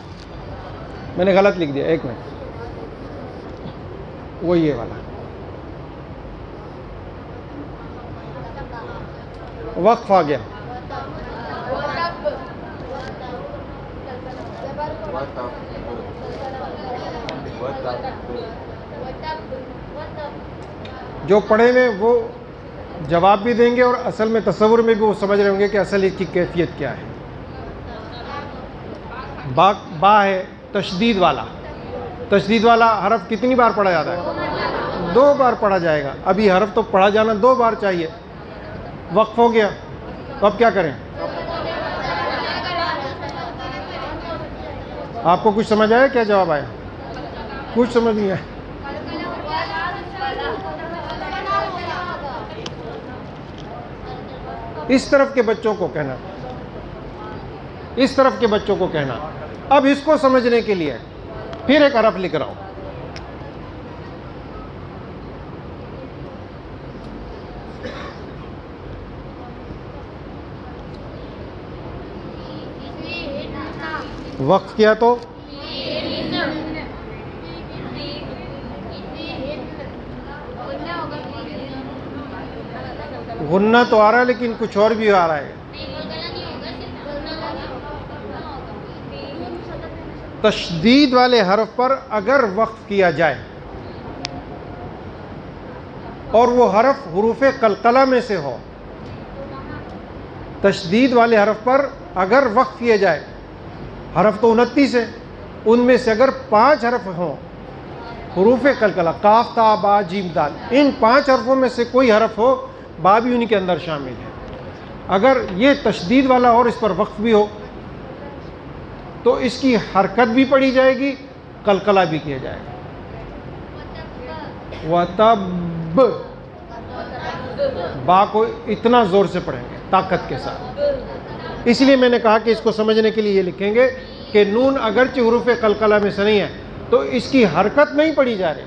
میں نے غلط لکھ دیا. ایک منٹ، وہ یہ والا وقف آ گیا. جو پڑھے ہوئے وہ جواب بھی دیں گے اور اصل میں تصور میں بھی وہ سمجھ رہے ہوں گے کہ اصل اس کی کیفیت کیا ہے. با ہے تشدید والا. تشدید والا حرف کتنی بار پڑھا جاتا ہے؟ 2 بار پڑھا جائے گا. ابھی حرف تو پڑھا جانا 2 بار چاہیے. وقف ہو گیا، تو اب کیا کریں؟ آپ کو کچھ سمجھ آیا؟ کیا جواب آیا؟ کچھ سمجھ نہیں آیا. اس طرف کے بچوں کو کہنا، اس طرف کے بچوں کو کہنا. اب اس کو سمجھنے کے لیے پھر ایک حرف لکھ رہا ہوں. وقف کیا تو غنہ تو آ رہا ہے لیکن کچھ اور بھی آ رہا ہے. تشدید والے حرف پر اگر وقف کیا جائے اور وہ حرف حروف قلقلہ میں سے ہو، تشدید والے حرف پر اگر وقف کیا جائے، حرف تو 29 ہے، ان میں سے اگر 5 حرف ہوں حروف قلقلہ، قاف تا با جیم دال، ان 5 حرفوں میں سے کوئی حرف ہو، با بھی ان کے اندر شامل ہے. اگر یہ تشدید والا اور اس پر وقف بھی ہو تو اس کی حرکت بھی پڑھی جائے گی، قلقلہ بھی کیا جائے گا. وَتَبْ، با کو اتنا زور سے پڑھیں گے طاقت کے ساتھ. اس لیے میں نے کہا کہ اس کو سمجھنے کے لیے یہ لکھیں گے کہ نون اگرچہ حروف قلقلہ میں سے نہیں ہے تو اس کی حرکت نہیں پڑھی جا رہی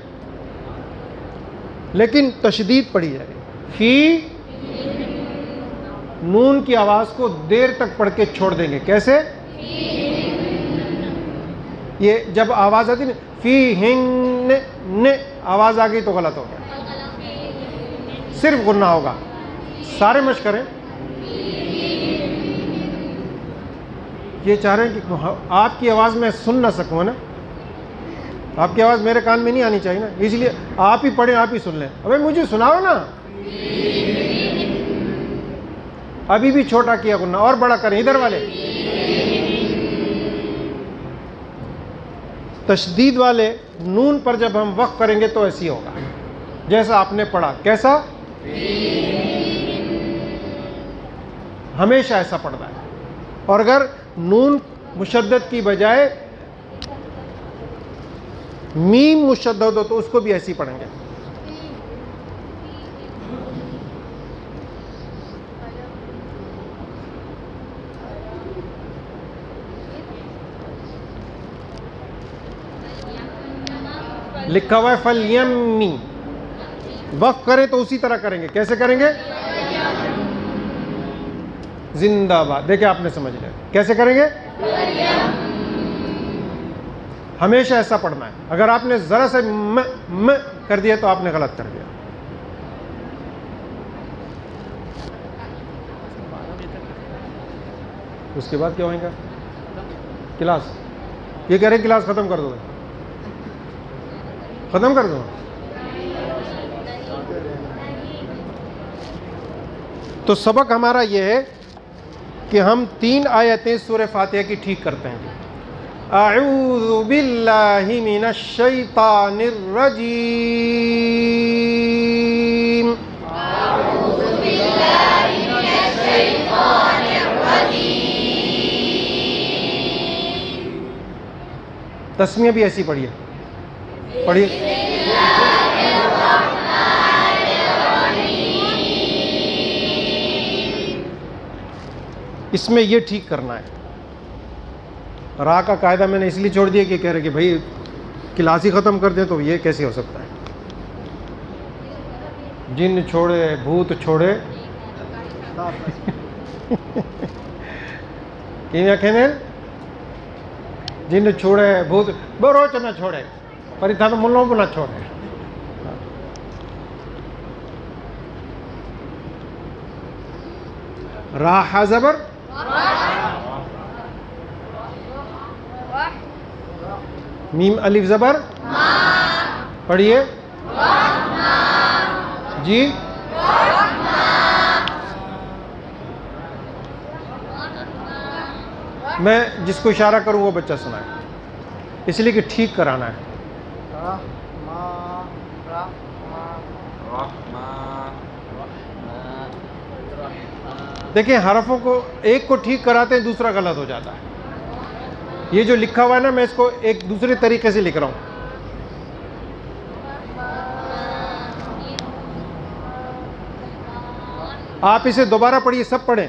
لیکن تشدید پڑھی جا رہی. فی، نون کی آواز کو دیر تک پڑھ کے چھوڑ دیں گے. کیسے؟ یہ جب آواز آتی نا فی ہن نے، آواز آ گئی تو غلط ہو گیا، صرف غنہ ہوگا. سارے مشق کریں. یہ چاہ رہے ہیں کہ آپ کی آواز میں سن نہ سکوں نا، آپ کی آواز میرے کان میں نہیں آنی چاہیے نا، اس لیے آپ ہی پڑھیں، آپ ہی سن لیں. ابے مجھے سناؤ نا. ابھی بھی چھوٹا کیا غنہ، اور بڑا کریں ادھر والے. تشدید والے نون پر جب ہم وقف کریں گے تو ایسی ہوگا جیسا آپ نے پڑھا. کیسا؟ ہمیشہ ایسا پڑھتا ہے. اور اگر نون مشدد کی بجائے میم مشدد ہو تو اس کو بھی ایسی پڑھیں گے. لکھا ہوا ہے فَلْيَمِّ، وقف کریں تو اسی طرح کریں گے. کیسے کریں گے؟ زندہ باد. دیکھیں آپ نے سمجھ لیا. کیسے کریں گے؟ ہمیشہ ایسا پڑھنا ہے. اگر آپ نے ذرا سے م کر دیا تو آپ نے غلط کر دیا. اس کے بعد کیا ہوئیں گا؟ کلاس. یہ کہہ رہے ہیں کلاس ختم کر دو. ختم کر دو. تو سبق ہمارا یہ ہے کہ ہم 3 آیتیں سورہ فاتحہ کی ٹھیک کرتے ہیں. اعوذ باللہ من الشیطان الرجیم. اعوذ باللہ من الشیطان الرجیم. تسمیہ بھی ایسی پڑھیے. پڑھیے. اس میں یہ ٹھیک کرنا ہے. را کا قاعدہ میں نے اس لیے چھوڑ دیا کہ کہہ رہے کہ بھائی کلاس ہی ختم کر دیں تو یہ کیسے ہو سکتا ہے. جن چھوڑے بھوت چھوڑے کہنے جن چھوڑے بھوت بروچ نہ چھوڑے پر اتنا تو ملوں کو نہ چھوڑے. راہ زبر میم الف زبر پڑھیے جی. میں جس کو اشارہ کروں وہ بچہ سنائے، اس لیے کہ ٹھیک کرانا ہے. دیکھیں حرفوں کو ایک کو ٹھیک کراتے ہیں دوسرا غلط ہو جاتا ہے. یہ جو لکھا ہوا ہے نا میں اس کو ایک دوسرے طریقے سے لکھ رہا ہوں. آپ اسے دوبارہ پڑھیے، سب پڑھیں.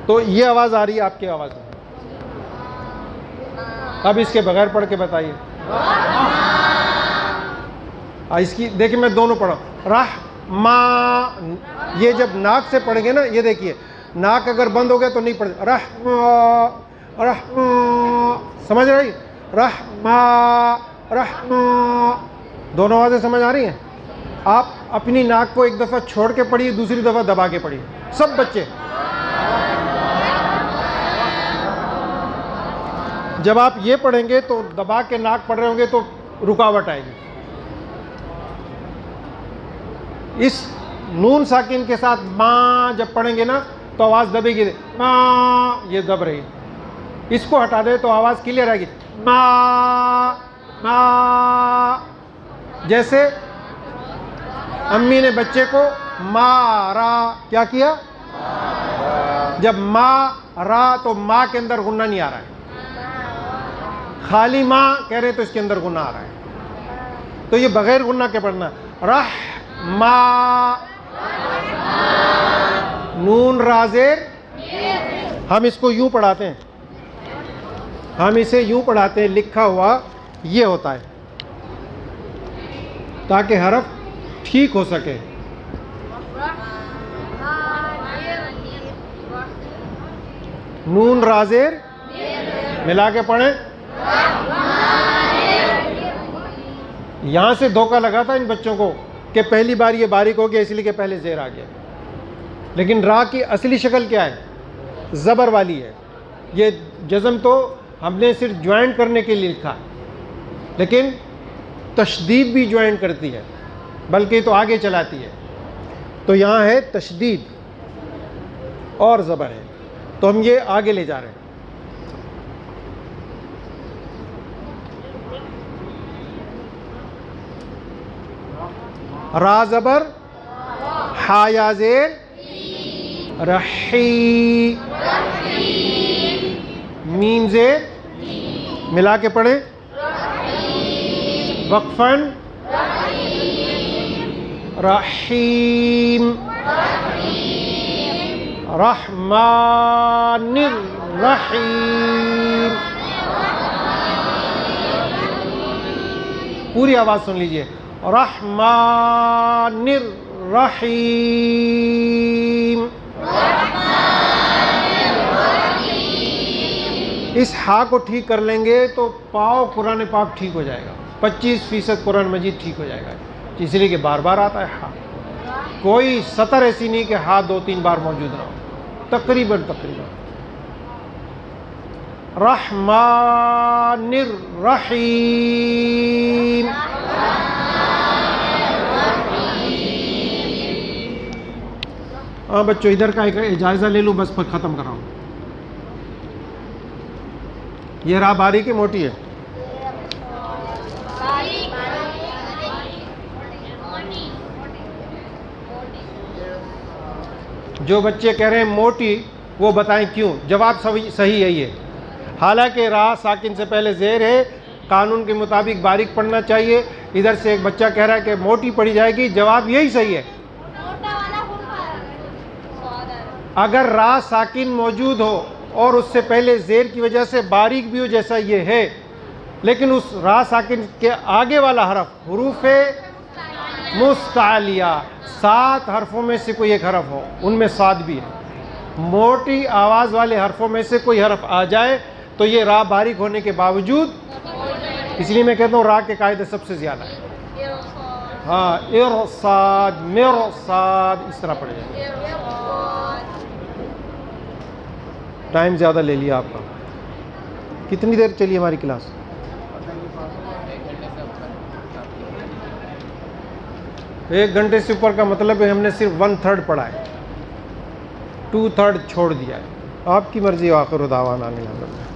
تو یہ آواز آ رہی ہے آپ کی آواز میں. اب اس کے بغیر پڑھ کے بتائیے. اس کی دیکھیں میں دونوں پڑھا. یہ جب ناک سے پڑھیں گے نا، یہ دیکھیے ناک اگر بند ہو گیا تو نہیں پڑھ. سمجھ رہی؟ دونوں آوازیں سمجھ آ رہی ہیں. آپ اپنی ناک کو ایک دفعہ چھوڑ کے پڑھیے، دوسری دفعہ دبا کے پڑھیے. سب بچے جب آپ یہ پڑھیں گے تو دبا کے ناک پڑھ رہے ہوں گے تو رکاوٹ آئے گی. اس نون ساکن کے ساتھ ماں جب پڑھیں گے نا تو آواز دبے گی. ماں یہ دب رہی. اس کو ہٹا دے تو آواز کلیئر آئے گی. ماں ماں. جیسے امی نے بچے کو مارا، کیا کیا؟ جب مارا تو ماں کے اندر غنہ نہیں آ رہا ہے. خالی ماں کہہ رہے تو اس کے اندر غنہ آ رہا ہے. تو یہ بغیر غنہ کے پڑھنا. نون رازیر. ہم اس کو یوں پڑھاتے ہیں، ہم اسے یوں پڑھاتے ہیں، لکھا ہوا یہ ہوتا ہے تاکہ حرف ٹھیک ہو سکے. نون رازیر ملا کے پڑھیں. یہاں سے دھوکہ لگا تھا ان بچوں کو کہ پہلی بار یہ باریک ہو گیا اس لیے کہ پہلے زیر آ گیا. لیکن را کی اصلی شکل کیا ہے؟ زبر والی ہے. یہ جزم تو ہم نے صرف جوائنٹ کرنے کے لیے لکھا، لیکن تشدید بھی جوائنٹ کرتی ہے، بلکہ تو آگے چلاتی ہے. تو یہاں ہے تشدید اور زبر ہے، تو ہم یہ آگے لے جا رہے ہیں. را زبر، ہا یا زیر، رحی، میم زیر، ملا کے پڑھیں، وقفاً، رحیم، رحمان الرحیم. پوری آواز سن لیجئے، رحمان الرحیم. اس ہا کو ٹھیک کر لیں گے تو پاؤ قرآن پاک ٹھیک ہو جائے گا، 25% قرآن مجید ٹھیک ہو جائے گا، اس لیے کہ بار بار آتا ہے ہا. کوئی سطر ایسی نہیں کہ ہا 2-3 بار موجود نہ ہو، تقریباً. رحمان الرحیم. ہاں بچوں ادھر کا ایک جائزہ لے لوں، بس پھر ختم کر رہا ہوں. یہ راہ باریک ہے موٹی ہے؟ جو بچے کہہ رہے ہیں موٹی وہ بتائیں کیوں. جواب صحیح ہے یہ. حالانکہ را ساکن سے پہلے زیر ہے، قانون کے مطابق باریک پڑھنا چاہیے. ادھر سے ایک بچہ کہہ رہا ہے کہ موٹی پڑھی جائے گی، جواب یہی صحیح ہے. اگر را ساکن موجود ہو اور اس سے پہلے زیر کی وجہ سے باریک بھی ہو جیسا یہ ہے، لیکن اس را ساکن کے آگے والا حرف حروف مستعلیہ 7 حرفوں میں سے کوئی ایک حرف ہو، ان میں صاد بھی ہے، موٹی آواز والے حرفوں میں سے کوئی حرف آ جائے تو یہ را باریک ہونے کے باوجود، اس لیے میں کہتا ہوں را کے قاعدے سب سے زیادہ ہے. ہاں ارصاد، مرصاد، اس طرح پڑھ جائے. ٹائم زیادہ لے لیا آپ کا. کتنی دیر چلی ہماری کلاس؟ 1 گھنٹے سے اوپر کا مطلب ہے ہم نے صرف 1/3 پڑھا ہے، 2/3 چھوڑ دیا ہے. آپ کی مرضی. آخر دعوانا الحمدللہ.